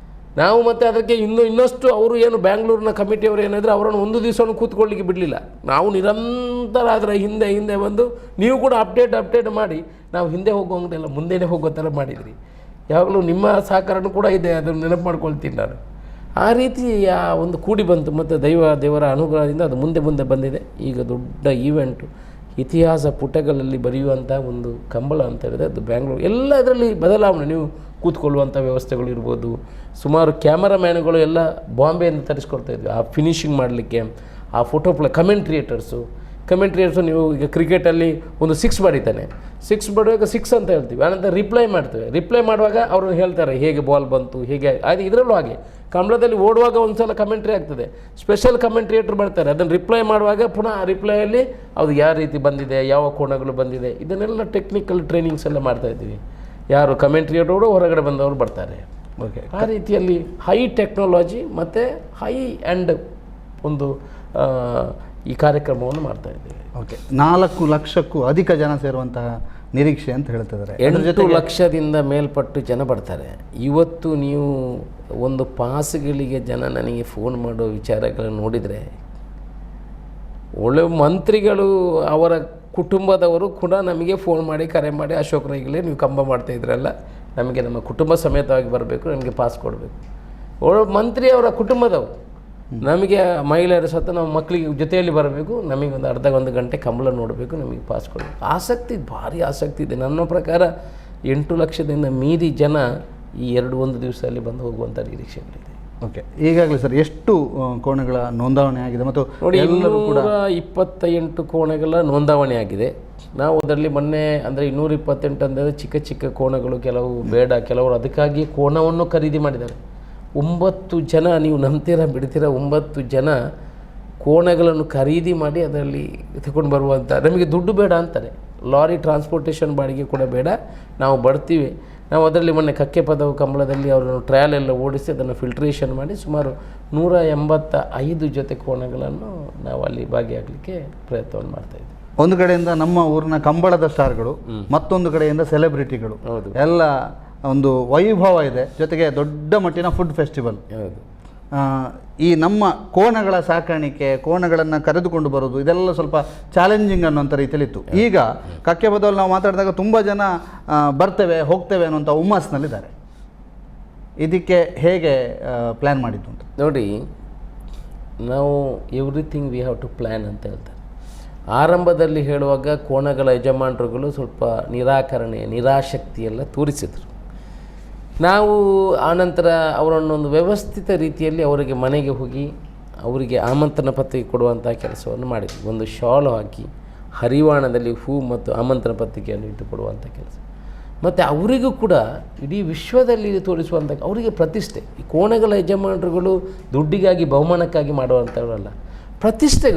ನಾವು ಮತ್ತು ಅದಕ್ಕೆ ಇನ್ನಷ್ಟು ಅವರು ಏನು ಬ್ಯಾಂಗ್ಳೂರಿನ ಕಮಿಟಿಯವರು ಏನಾದರೂ ಅವರನ್ನು ಒಂದು ದಿವಸವನ್ನು ಕೂತ್ಕೊಳ್ಳಿಕ್ಕೆ ಬಿಡಲಿಲ್ಲ. ನಾವು ನಿರಂತರ ಅದರ ಹಿಂದೆ ಬಂದು ನೀವು ಕೂಡ ಅಪ್ಡೇಟ್ ಮಾಡಿ ನಾವು ಹಿಂದೆ ಹೋಗೋಂಗಿಲ್ಲ, ಮುಂದೆನೇ ಹೋಗೋ ಥರ ಮಾಡಿದ್ರಿ. ಯಾವಾಗಲೂ ನಿಮ್ಮ ಸಹಕಾರನೂ ಕೂಡ ಇದೆ, ಅದನ್ನು ನೆನಪು ಮಾಡ್ಕೊಳ್ತೀನಿ ನಾನು. ಆ ರೀತಿ ಒಂದು ಕೂಡಿ ಬಂತು ಮತ್ತು ದೇವರ ಅನುಗ್ರಹದಿಂದ ಅದು ಮುಂದೆ ಬಂದಿದೆ. ಈಗ ದೊಡ್ಡ ಈವೆಂಟು, ಇತಿಹಾಸ ಪುಟಗಳಲ್ಲಿ ಬರೆಯುವಂಥ ಒಂದು ಕಂಬಳ ಅಂತ ಹೇಳಿದ್ರೆ ಅದು ಬ್ಯಾಂಗ್ಳೂರು. ಎಲ್ಲ ಅದರಲ್ಲಿ ಬದಲಾವಣೆ, ನೀವು ಕೂತ್ಕೊಳ್ಳುವಂಥ ವ್ಯವಸ್ಥೆಗಳು ಇರ್ಬೋದು. ಸುಮಾರು ಕ್ಯಾಮರಾಮ್ಯಾನ್ಗಳು ಎಲ್ಲ ಬಾಂಬೆಯಿಂದ ತರಿಸ್ಕೊಳ್ತಾ ಇದ್ವಿ ಆ ಫಿನಿಷಿಂಗ್ ಮಾಡಲಿಕ್ಕೆ. ಆ ಫೋಟೋ ಕಮೆಂಟ್ರಿಯೇಟರ್ಸು ನೀವು ಈಗ ಕ್ರಿಕೆಟಲ್ಲಿ ಒಂದು 6 ಬಡಿತಾನೆ, 6 ಬಡುವಾಗ 6 ಅಂತ ಹೇಳ್ತೀವಿ. ಆನಂತರ ರಿಪ್ಲೈ ಮಾಡುವಾಗ ಅವರು ಹೇಳ್ತಾರೆ ಹೇಗೆ ಬಾಲ್ ಬಂತು, ಹೇಗೆ ಅದು. ಇದರಲ್ಲೂ ಹಾಗೆ ಕಂಬಳದಲ್ಲಿ ಓಡುವಾಗ ಒಂದು ಸಲ ಕಮೆಂಟ್ರಿ ಆಗ್ತದೆ, ಸ್ಪೆಷಲ್ ಕಮೆಂಟ್ರಿಯೇಟರ್ ಬರ್ತಾರೆ. ಅದನ್ನು ರಿಪ್ಲೈ ಮಾಡುವಾಗ ಪುನಃ ರಿಪ್ಲೈಯಲ್ಲಿ ಅದು ಯಾವ ರೀತಿ ಬಂದಿದೆ, ಯಾವ ಕೋಣಗಳು ಬಂದಿದೆ, ಇದನ್ನೆಲ್ಲ ಟೆಕ್ನಿಕಲ್ ಟ್ರೈನಿಂಗ್ಸ್ ಎಲ್ಲ ಮಾಡ್ತಾಯಿದ್ದೀವಿ. ಯಾರು ಕಮೆಂಟ್ರಿಯೇಟರು ಹೊರಗಡೆ ಬಂದವರು ಬರ್ತಾರೆ. ಓಕೆ, ಆ ರೀತಿಯಲ್ಲಿ ಹೈ ಟೆಕ್ನಾಲಜಿ ಮತ್ತು ಹೈ ಆ್ಯಂಡ್ ಒಂದು ಈ ಕಾರ್ಯಕ್ರಮವನ್ನು ಮಾಡ್ತಾಯಿದ್ದೀವಿ. ಓಕೆ, 4 ಲಕ್ಷಕ್ಕೂ ಅಧಿಕ ಜನ ಸೇರುವಂತಹ ನಿರೀಕ್ಷೆ ಅಂತ ಹೇಳ್ತಿದ್ದಾರೆ. 8 ಲಕ್ಷದಿಂದ ಮೇಲ್ಪಟ್ಟು ಜನ ಬರ್ತಾರೆ. ಇವತ್ತು ನೀವು ಒಂದು ಪಾಸ್ಗಳಿಗೆ ಜನ ನನಗೆ ಫೋನ್ ಮಾಡೋ ವಿಚಾರಗಳನ್ನು ನೋಡಿದರೆ, ಒಳ್ಳೆ ಮಂತ್ರಿಗಳು ಅವರ ಕುಟುಂಬದವರು ಕೂಡ ನಮಗೆ ಫೋನ್ ಮಾಡಿ ಕರೆ ಮಾಡಿ, ಅಶೋಕ್ ರೈಗಳೇ ನೀವು ಕಂಬ ಮಾಡ್ತಾಯಿದ್ರಲ್ಲ, ನಮಗೆ ನಮ್ಮ ಕುಟುಂಬ ಸಮೇತವಾಗಿ ಬರಬೇಕು, ನಮಗೆ ಪಾಸ್ ಕೊಡಬೇಕು. ಮಂತ್ರಿ ಅವರ ಕುಟುಂಬದವರು ನಮಗೆ ಮಹಿಳೆಯರ ಸತ್ತು ನಮ್ಮ ಮಕ್ಕಳಿಗೆ ಜೊತೆಯಲ್ಲಿ ಬರಬೇಕು, ನಮಗೆ ಒಂದು ಒಂದು ಗಂಟೆ ಕಂಬಳ ನೋಡಬೇಕು, ನಮಗೆ ಪಾಸ್ ಕೊಡಬೇಕು. ಆಸಕ್ತಿ, ಭಾರಿ ಆಸಕ್ತಿ ಇದೆ. ನನ್ನ ಪ್ರಕಾರ 8 ಲಕ್ಷದಿಂದ ಮೀರಿ ಜನ ಈ 1 ದಿವಸದಲ್ಲಿ ಬಂದು ಹೋಗುವಂಥ ನಿರೀಕ್ಷೆಗಳಿದೆ. ಓಕೆ, ಈಗಾಗಲೇ ಸರ್ ಎಷ್ಟು ಕೋಣೆಗಳ ನೋಂದಾವಣೆ ಆಗಿದೆ? ಮತ್ತು ನೋಡಿ, 228 ಕೋಣೆಗಳ ನೋಂದಾವಣೆ ಆಗಿದೆ. ನಾವು ಅದರಲ್ಲಿ ಮೊನ್ನೆ ಅಂದರೆ 228 ಅಂದರೆ ಚಿಕ್ಕ ಕೋಣೆಗಳು, ಕೆಲವು ಬೇಡ, ಕೆಲವರು ಅದಕ್ಕಾಗಿ ಕೋಣವನ್ನು ಖರೀದಿ ಮಾಡಿದ್ದಾರೆ. 9 ಜನ, ನೀವು ನಂಬ್ತೀರಾ ಬಿಡ್ತೀರಾ, 9 ಜನ ಕೋಣೆಗಳನ್ನು ಖರೀದಿ ಮಾಡಿ ಅದರಲ್ಲಿ ತಗೊಂಡು ಬರುವಂಥ, ನಮಗೆ ದುಡ್ಡು ಬೇಡ ಅಂತಾರೆ. ಲಾರಿ ಟ್ರಾನ್ಸ್ಪೋರ್ಟೇಷನ್ ಬಾಡಿಗೆ ಕೂಡ ಬೇಡ, ನಾವು ಬರ್ತೀವಿ. ನಾವು ಅದರಲ್ಲಿ ಮೊನ್ನೆ ಕಕ್ಕೆ ಪದವು ಕಂಬಳದಲ್ಲಿ ಅವರನ್ನು ಟ್ರಯಲ್ ಎಲ್ಲ ಓಡಿಸಿ ಅದನ್ನು ಫಿಲ್ಟ್ರೇಷನ್ ಮಾಡಿ ಸುಮಾರು 185 ಜೊತೆ ಕೋಣೆಗಳನ್ನು ನಾವು ಅಲ್ಲಿ ಭಾಗಿಯಾಗಲಿಕ್ಕೆ ಪ್ರಯತ್ನವನ್ನು ಮಾಡ್ತಾಯಿದ್ವಿ. ಒಂದು ಕಡೆಯಿಂದ ನಮ್ಮ ಊರಿನ ಕಂಬಳದ ಸ್ಟಾರ್ಗಳು, ಮತ್ತೊಂದು ಕಡೆಯಿಂದ ಸೆಲೆಬ್ರಿಟಿಗಳು, ಎಲ್ಲ ಒಂದು ವೈಭವ ಇದೆ. ಜೊತೆಗೆ ದೊಡ್ಡ ಮಟ್ಟಿನ ಫುಡ್ ಫೆಸ್ಟಿವಲ್. ಈ ನಮ್ಮ ಕೋಣಗಳ ಸಾಕಾಣಿಕೆ, ಕೋಣಗಳನ್ನು ಕರೆದುಕೊಂಡು ಬರೋದು, ಇದೆಲ್ಲ ಸ್ವಲ್ಪ ಚಾಲೆಂಜಿಂಗ್ ಅನ್ನೋಂಥ ರೀತಿಯಲ್ಲಿ ಇತ್ತು. ಈಗ ಕಕ್ಕೆ ಬದಲು ನಾವು ಮಾತಾಡಿದಾಗ ತುಂಬ ಜನ ಬರ್ತೇವೆ ಹೋಗ್ತೇವೆ ಅನ್ನೋಂಥ ಹುಮ್ಮಸ್ನಲ್ಲಿದ್ದಾರೆ. ಇದಕ್ಕೆ ಹೇಗೆ ಪ್ಲ್ಯಾನ್ ಮಾಡಿದ್ದು ಅಂತ ನೋಡಿ, ನಾವು everything we have to plan ಅಂತ ಹೇಳ್ತಾರೆ. ಆರಂಭದಲ್ಲಿ ಹೇಳುವಾಗ ಕೋಣಗಳ ಯಜಮಾನರುಗಳು ಸ್ವಲ್ಪ ನಿರಾಸಕ್ತಿಯೆಲ್ಲ ತೋರಿಸಿದರು. ನಾವು ಆನಂತರ ಅವರನ್ನೊಂದು ವ್ಯವಸ್ಥಿತ ರೀತಿಯಲ್ಲಿ ಅವರಿಗೆ ಮನೆಗೆ ಹೋಗಿ ಅವರಿಗೆ ಆಮಂತ್ರಣ ಪತ್ರಿಕೆ ಕೊಡುವಂಥ ಕೆಲಸವನ್ನು ಮಾಡಿದ್ವಿ. ಒಂದು ಶಾಲು ಹಾಕಿ ಹರಿವಾಣದಲ್ಲಿ ಹೂ ಮತ್ತು ಆಮಂತ್ರಣ ಪತ್ರಿಕೆಯನ್ನು ಇಟ್ಟುಕೊಡುವಂಥ ಕೆಲಸ. ಮತ್ತು ಅವರಿಗೂ ಕೂಡ ಇಡೀ ವಿಶ್ವದಲ್ಲಿ ತೋರಿಸುವಂಥ ಅವರಿಗೆ ಪ್ರತಿಷ್ಠೆ. ಈ ಕೋಣೆಗಳ ಯಜಮಾನರುಗಳು ದುಡ್ಡಿಗಾಗಿ ಬಹುಮಾನಕ್ಕಾಗಿ ಮಾಡುವಂಥವರಲ್ಲ, ಪ್ರತಿಷ್ಠೆ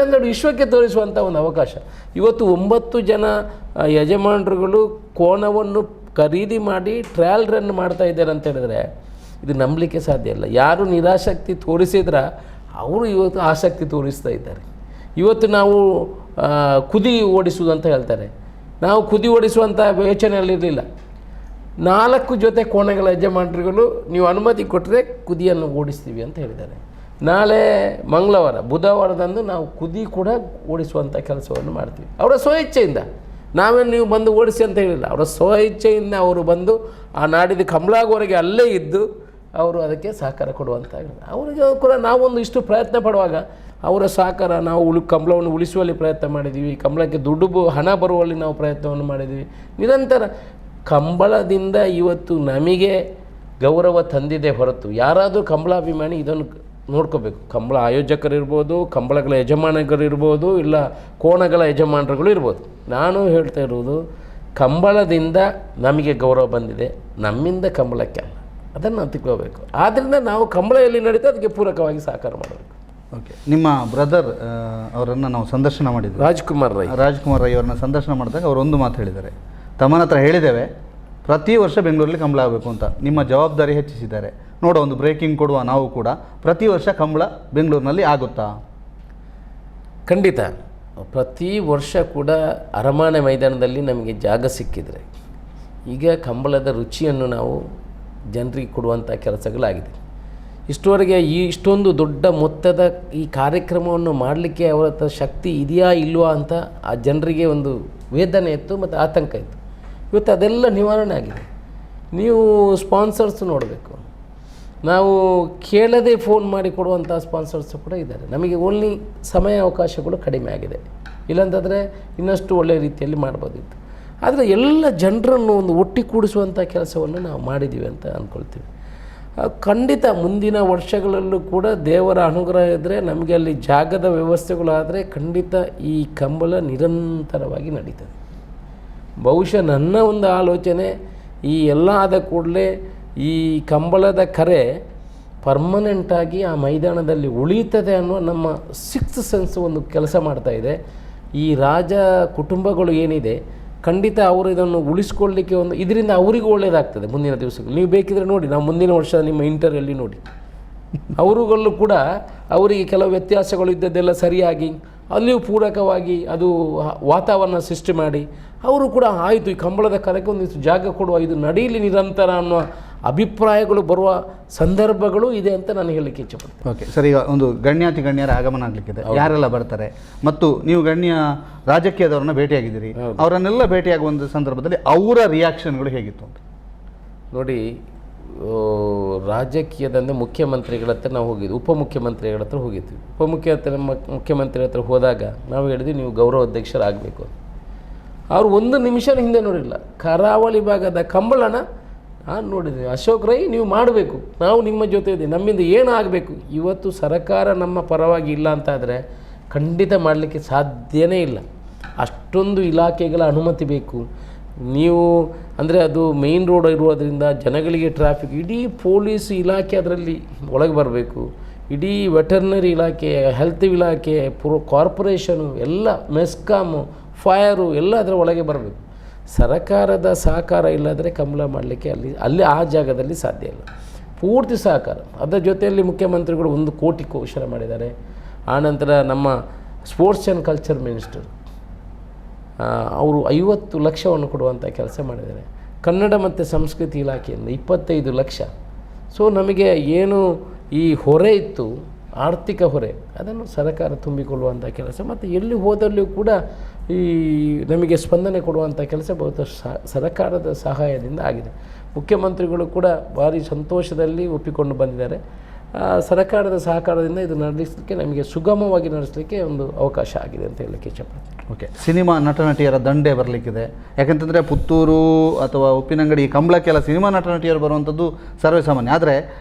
ಅಂದರೆ ವಿಶ್ವಕ್ಕೆ ತೋರಿಸುವಂಥ ಒಂದು ಅವಕಾಶ. ಇವತ್ತು 9 ಜನ ಯಜಮಾನರುಗಳು ಕೋಣವನ್ನು ಖರೀದಿ ಮಾಡಿ ಟ್ರಯಲ್ ರನ್ ಮಾಡ್ತಾ ಇದ್ದಾರೆ ಅಂತ ಹೇಳಿದ್ರೆ, ಇದು ನಂಬಲಿಕ್ಕೆ ಸಾಧ್ಯ ಇಲ್ಲ. ಯಾರು ನಿರಾಸಕ್ತಿ ತೋರಿಸಿದ್ರೆ ಅವರು ಇವತ್ತು ಆಸಕ್ತಿ ತೋರಿಸ್ತಾ ಇದ್ದಾರೆ. ಇವತ್ತು ನಾವು ಕುದಿ ಓಡಿಸುವುದು ಅಂತ ಹೇಳ್ತಾರೆ. ನಾವು ಕುದಿ ಓಡಿಸುವಂಥ ಯೋಚನೆಯಲ್ಲಿರಲಿಲ್ಲ. 4 ಜೊತೆ ಕೋಣೆಗಳ ಯಜಮಾನರುಗಳು ನೀವು ಅನುಮತಿ ಕೊಟ್ಟರೆ ಕುದಿಯನ್ನು ಓಡಿಸ್ತೀವಿ ಅಂತ ಹೇಳಿದ್ದಾರೆ. ನಾಳೆ ಮಂಗಳವಾರ ಬುಧವಾರದಂದು ನಾವು ಕುದಿ ಕೂಡ ಓಡಿಸುವಂಥ ಕೆಲಸವನ್ನು ಮಾಡ್ತೀವಿ. ಅವರ ಸ್ವಇಚ್ಛೆಯಿಂದ, ನಾವೇನು ನೀವು ಬಂದು ಓಡಿಸಿ ಅಂತ ಹೇಳಿಲ್ಲ. ಅವರ ಸ್ವಇಚ್ಛೆಯಿಂದ ಅವರು ಬಂದು ಆ ನಾಡಿದ ಕಂಬಳಾಗುವವರೆಗೆ ಅಲ್ಲೇ ಇದ್ದು ಅವರು ಅದಕ್ಕೆ ಸಹಕಾರ ಕೊಡುವಂಥ ಅವರಿಗೆ ಕೂಡ ನಾವೊಂದು ಇಷ್ಟು ಪ್ರಯತ್ನ ಪಡುವಾಗ ಅವರ ಸಹಕಾರ ನಾವು ಕಂಬಳವನ್ನು ಉಳಿಸುವಲ್ಲಿ ಪ್ರಯತ್ನ ಮಾಡಿದ್ದೀವಿ. ಕಂಬಳಕ್ಕೆ ದುಡ್ಡು ಹಣ ಬರುವಲ್ಲಿ ನಾವು ಪ್ರಯತ್ನವನ್ನು ಮಾಡಿದ್ದೀವಿ. ನಿರಂತರ ಕಂಬಳದಿಂದ ಇವತ್ತು ನಮಗೆ ಗೌರವ ತಂದಿದೆ ಹೊರತು ಯಾರಾದರೂ ಕಂಬಳಾಭಿಮಾನಿ ಇದನ್ನು ನೋಡ್ಕೋಬೇಕು. ಕಂಬಳ ಆಯೋಜಕರಿರ್ಬೋದು, ಕಂಬಳಗಳ ಯಜಮಾನರಿರ್ಬೋದು, ಇಲ್ಲ ಕೋಣಗಳ ಯಜಮಾನರುಗಳು ಇರ್ಬೋದು. ನಾನು ಹೇಳ್ತಾ ಇರುವುದು ಕಂಬಳದಿಂದ ನಮಗೆ ಗೌರವ ಬಂದಿದೆ, ನಮ್ಮಿಂದ ಕಂಬಳಕ್ಕೆ ಅಲ್ಲ. ಅದನ್ನು ನಾವು ತಿಳ್ಕೋಬೇಕು. ಆದ್ದರಿಂದ ನಾವು ಕಂಬಳ ಎಲ್ಲಿ ನಡೀತಾ ಅದಕ್ಕೆ ಪೂರಕವಾಗಿ ಸಹಕಾರ ಮಾಡಬೇಕು. ಓಕೆ, ನಿಮ್ಮ ಬ್ರದರ್ ಅವರನ್ನು ನಾವು ಸಂದರ್ಶನ ಮಾಡಿದ್ವಿ, ರಾಜ್ಕುಮಾರ್ ರೈ ಅವರನ್ನ ಸಂದರ್ಶನ ಮಾಡಿದಾಗ ಅವರು ಒಂದು ಮಾತು ಹೇಳಿದ್ದಾರೆ, ತಮ್ಮನ ಹತ್ರ ಹೇಳಿದ್ದೇವೆ ಪ್ರತಿ ವರ್ಷ ಬೆಂಗಳೂರಲ್ಲಿ ಕಂಬಳ ಆಗಬೇಕು ಅಂತ. ನಿಮ್ಮ ಜವಾಬ್ದಾರಿ ಹೆಚ್ಚಿಸಿದ್ದಾರೆ. ನೋಡೋ, ಒಂದು ಬ್ರೇಕಿಂಗ್ ಕೊಡುವ ನಾವು ಕೂಡ, ಪ್ರತಿ ವರ್ಷ ಕಂಬಳ ಬೆಂಗಳೂರಿನಲ್ಲಿ ಆಗುತ್ತಾ? ಖಂಡಿತ. ಪ್ರತಿ ವರ್ಷ ಕೂಡ ಅರಮನೆ ಮೈದಾನದಲ್ಲಿ ನಮಗೆ ಜಾಗ ಸಿಕ್ಕಿದರೆ ಈಗ ಕಂಬಳದ ರುಚಿಯನ್ನು ನಾವು ಜನರಿಗೆ ಕೊಡುವಂಥ ಕೆಲಸಗಳಾಗಿದೆ. ಇಷ್ಟುವರೆಗೆ ಇಷ್ಟೊಂದು ದೊಡ್ಡ ಮೊತ್ತದ ಈ ಕಾರ್ಯಕ್ರಮವನ್ನು ಮಾಡಲಿಕ್ಕೆ ಅವರ ಹತ್ರ ಶಕ್ತಿ ಇದೆಯಾ ಇಲ್ವಾ ಅಂತ ಆ ಜನರಿಗೆ ಒಂದು ವೇದನೆ ಇತ್ತು ಮತ್ತು ಆತಂಕ ಇತ್ತು. ಇವತ್ತು ಅದೆಲ್ಲ ನಿವಾರಣೆ ಆಗಿದೆ. ನೀವು ಸ್ಪಾನ್ಸರ್ಸ್ ನೋಡಬೇಕು. ನಾವು ಕೇಳದೆ ಫೋನ್ ಮಾಡಿ ಕೊಡುವಂಥ ಸ್ಪಾನ್ಸರ್ಸು ಕೂಡ ಇದ್ದಾರೆ. ನಮಗೆ ಓನ್ಲಿ ಸಮಯ ಅವಕಾಶಗಳು ಕಡಿಮೆ ಆಗಿದೆ. ಇಲ್ಲಾಂತಂದರೆ ಇನ್ನಷ್ಟು ಒಳ್ಳೆಯ ರೀತಿಯಲ್ಲಿ ಮಾಡ್ಬೋದಿತ್ತು. ಆದರೆ ಎಲ್ಲ ಜನರನ್ನು ಒಂದು ಒಟ್ಟಿಗೂಡಿಸುವಂಥ ಕೆಲಸವನ್ನು ನಾವು ಮಾಡಿದ್ದೀವಿ ಅಂತ ಅಂದ್ಕೊಳ್ತೀವಿ. ಖಂಡಿತ ಮುಂದಿನ ವರ್ಷಗಳಲ್ಲೂ ಕೂಡ ದೇವರ ಅನುಗ್ರಹ ಇದ್ದರೆ, ನಮಗೆ ಅಲ್ಲಿ ಜಾಗದ ವ್ಯವಸ್ಥೆಗಳಾದರೆ ಖಂಡಿತ ಈ ಕಂಬಳ ನಿರಂತರವಾಗಿ ನಡೀತದೆ. ಬಹುಶಃ ನನ್ನ ಒಂದು ಆಲೋಚನೆ, ಈ ಎಲ್ಲ ಆದ ಕೂಡಲೇ ಈ ಕಂಬಳದ ಕರೆ ಪರ್ಮನೆಂಟಾಗಿ ಆ ಮೈದಾನದಲ್ಲಿ ಉಳಿಯುತ್ತದೆ ಅನ್ನೋ ನಮ್ಮ ಸಿಕ್ಸ್ತ್ ಸೆನ್ಸ್ ಒಂದು ಕೆಲಸ ಮಾಡ್ತಾಯಿದೆ. ಈ ರಾಜ ಕುಟುಂಬಗಳು ಏನಿದೆ ಖಂಡಿತ ಅವರು ಇದನ್ನು ಉಳಿಸ್ಕೊಳ್ಳಿಕ್ಕೆ ಒಂದು ಇದರಿಂದ ಅವರಿಗೂ ಒಳ್ಳೆಯದಾಗ್ತದೆ ಮುಂದಿನ ದಿವಸಗಳು. ನೀವು ಬೇಕಿದ್ರೆ ನೋಡಿ, ನಾವು ಮುಂದಿನ ವರ್ಷ ನಿಮ್ಮ ಇಂಟರ್ವ್ಯೂಲ್ಲಿ ನೋಡಿ, ಅವರುಗಳು ಕೂಡ ಅವರಿಗೆ ಕೆಲವು ವ್ಯತ್ಯಾಸಗಳು ಇದ್ದದ್ದೆಲ್ಲ ಸರಿಯಾಗಿ ಅಲ್ಲಿಯೂ ಪೂರಕವಾಗಿ ಅದು ವಾತಾವರಣ ಸೃಷ್ಟಿ ಮಾಡಿ ಅವರು ಕೂಡ ಆಯಿತು ಈ ಕಂಬಳದ ಕರೆಗೆ ಒಂದಿಷ್ಟು ಜಾಗ ಕೊಡುವ, ಇದು ನಡೀಲಿ ನಿರಂತರ ಅನ್ನೋ ಅಭಿಪ್ರಾಯಗಳು ಬರುವ ಸಂದರ್ಭಗಳು ಇದೆ ಅಂತ ನಾನು ಹೇಳಲಿಕ್ಕೆ ಇಚ್ಛೆಪಡ್ತೀನಿ. ಓಕೆ ಸರ್, ಈಗ ಒಂದು ಗಣ್ಯರ ಆಗಮನ ಆಗಲಿಕ್ಕಿದೆ, ಯಾರೆಲ್ಲ ಬರ್ತಾರೆ ಮತ್ತು ನೀವು ಗಣ್ಯ ರಾಜಕೀಯದವ್ರನ್ನ ಭೇಟಿಯಾಗಿದ್ದೀರಿ, ಅವರನ್ನೆಲ್ಲ ಭೇಟಿಯಾಗುವ ಸಂದರ್ಭದಲ್ಲಿ ಅವರ ರಿಯಾಕ್ಷನ್ಗಳು ಹೇಗಿತ್ತು ಅಂತ ನೋಡಿ. ರಾಜಕೀಯದಂದರೆ ಮುಖ್ಯಮಂತ್ರಿಗಳ ಹತ್ರ ನಾವು ಹೋಗಿದ್ವಿ, ಉಪಮುಖ್ಯಮಂತ್ರಿಗಳ ಹತ್ರ ಹೋಗಿದ್ವಿ. ಮುಖ್ಯಮಂತ್ರಿ ಹತ್ರ ಹೋದಾಗ ನಾವು ಹೇಳಿದ್ವಿ ನೀವು ಗೌರವ ಅಧ್ಯಕ್ಷರಾಗಬೇಕು. ಅವರು ಒಂದು ನಿಮಿಷ ಹಿಂದೆ ನೋಡಿಲ್ಲ. ಕರಾವಳಿ ಭಾಗದ ಕಂಬಳನ ನಾನು ನೋಡಿದ್ವಿ. ಅಶೋಕ್ ರೈ ನೀವು ಮಾಡಬೇಕು, ನಾವು ನಿಮ್ಮ ಜೊತೆ ಇದ್ದೀವಿ, ನಮ್ಮಿಂದ ಏನಾಗಬೇಕು. ಇವತ್ತು ಸರ್ಕಾರ ನಮ್ಮ ಪರವಾಗಿ ಇಲ್ಲ ಅಂತಾದರೆ ಖಂಡಿತ ಮಾಡಲಿಕ್ಕೆ ಸಾಧ್ಯವೇ ಇಲ್ಲ. ಅಷ್ಟೊಂದು ಇಲಾಖೆಗಳ ಅನುಮತಿ ಬೇಕು. ನೀವು ಅಂದರೆ ಅದು ಮೇಯ್ನ್ ರೋಡ್ ಇರೋದರಿಂದ ಜನಗಳಿಗೆ ಟ್ರಾಫಿಕ್, ಇಡೀ ಪೊಲೀಸ್ ಇಲಾಖೆ ಅದರಲ್ಲಿ ಒಳಗೆ ಬರಬೇಕು, ಇಡೀ ವೆಟರ್ನರಿ ಇಲಾಖೆ, ಹೆಲ್ತ್ ಇಲಾಖೆ, ಕಾರ್ಪೊರೇಷನು ಎಲ್ಲ, ಮೆಸ್ಕಾಮು, ಫೈರು ಎಲ್ಲ ಅದರ ಒಳಗೆ ಬರಬೇಕು. ಸರ್ಕಾರದ ಸಹಕಾರ ಇಲ್ಲದ್ರೆ ಕಂಬಳ ಮಾಡಲಿಕ್ಕೆ ಅಲ್ಲಿ ಆ ಜಾಗದಲ್ಲಿ ಸಾಧ್ಯ ಇಲ್ಲ. ಪೂರ್ತಿ ಸಹಕಾರ. ಅದರ ಜೊತೆಯಲ್ಲಿ ಮುಖ್ಯಮಂತ್ರಿಗಳು 1 ಕೋಟಿ ಘೋಷಣೆ ಮಾಡಿದ್ದಾರೆ. ಆನಂತರ ನಮ್ಮ ಸ್ಪೋರ್ಟ್ಸ್ ಆ್ಯಂಡ್ ಕಲ್ಚರ್ ಮಿನಿಸ್ಟರ್ ಅವರು 50 ಲಕ್ಷವನ್ನು ಕೊಡುವಂಥ ಕೆಲಸ ಮಾಡಿದ್ದಾರೆ. ಕನ್ನಡ ಮತ್ತು ಸಂಸ್ಕೃತಿ ಇಲಾಖೆಯಿಂದ 25 ಲಕ್ಷ. ಸೊ ನಮಗೆ ಏನು ಈ ಹೊರೆ ಇತ್ತು, ಆರ್ಥಿಕ ಹೊರೆ, ಅದನ್ನು ಸರ್ಕಾರ ತುಂಬಿಕೊಳ್ಳುವಂಥ ಕೆಲಸ ಮತ್ತು ಎಲ್ಲಿ ಹೋದಲ್ಲಿಯೂ ಕೂಡ ಈ ನಮಗೆ ಸ್ಪಂದನೆ ಕೊಡುವಂಥ ಕೆಲಸ ಬಹುತೇಕ ಸರ್ಕಾರದ ಸಹಾಯದಿಂದ ಆಗಿದೆ. ಮುಖ್ಯಮಂತ್ರಿಗಳು ಕೂಡ ಭಾರಿ ಸಂತೋಷದಲ್ಲಿ ಒಪ್ಪಿಕೊಂಡು ಬಂದಿದ್ದಾರೆ. ಸರ್ಕಾರದ ಸಹಕಾರದಿಂದ ಇದು ನಡೆಸಲಿಕ್ಕೆ ನಮಗೆ ಸುಗಮವಾಗಿ ನಡೆಸಲಿಕ್ಕೆ ಒಂದು ಅವಕಾಶ ಆಗಿದೆ ಅಂತ ಹೇಳಲಿಕ್ಕೆ ಇಷ್ಟಪಡ್ತೀನಿ. ಓಕೆ, ಸಿನಿಮಾ ನಟನಟಿಯರ ದಂಡೆ ಬರಲಿಕ್ಕಿದೆ. ಯಾಕೆಂತಂದರೆ ಪುತ್ತೂರು ಅಥವಾ ಉಪ್ಪಿನಂಗಡಿ ಕಂಬಳಕ್ಕೆಲ್ಲ ಸಿನಿಮಾ ನಟನಟಿಯರು ಬರುವಂಥದ್ದು ಸರ್ವೇ ಸಾಮಾನ್ಯ. ಆದರೆ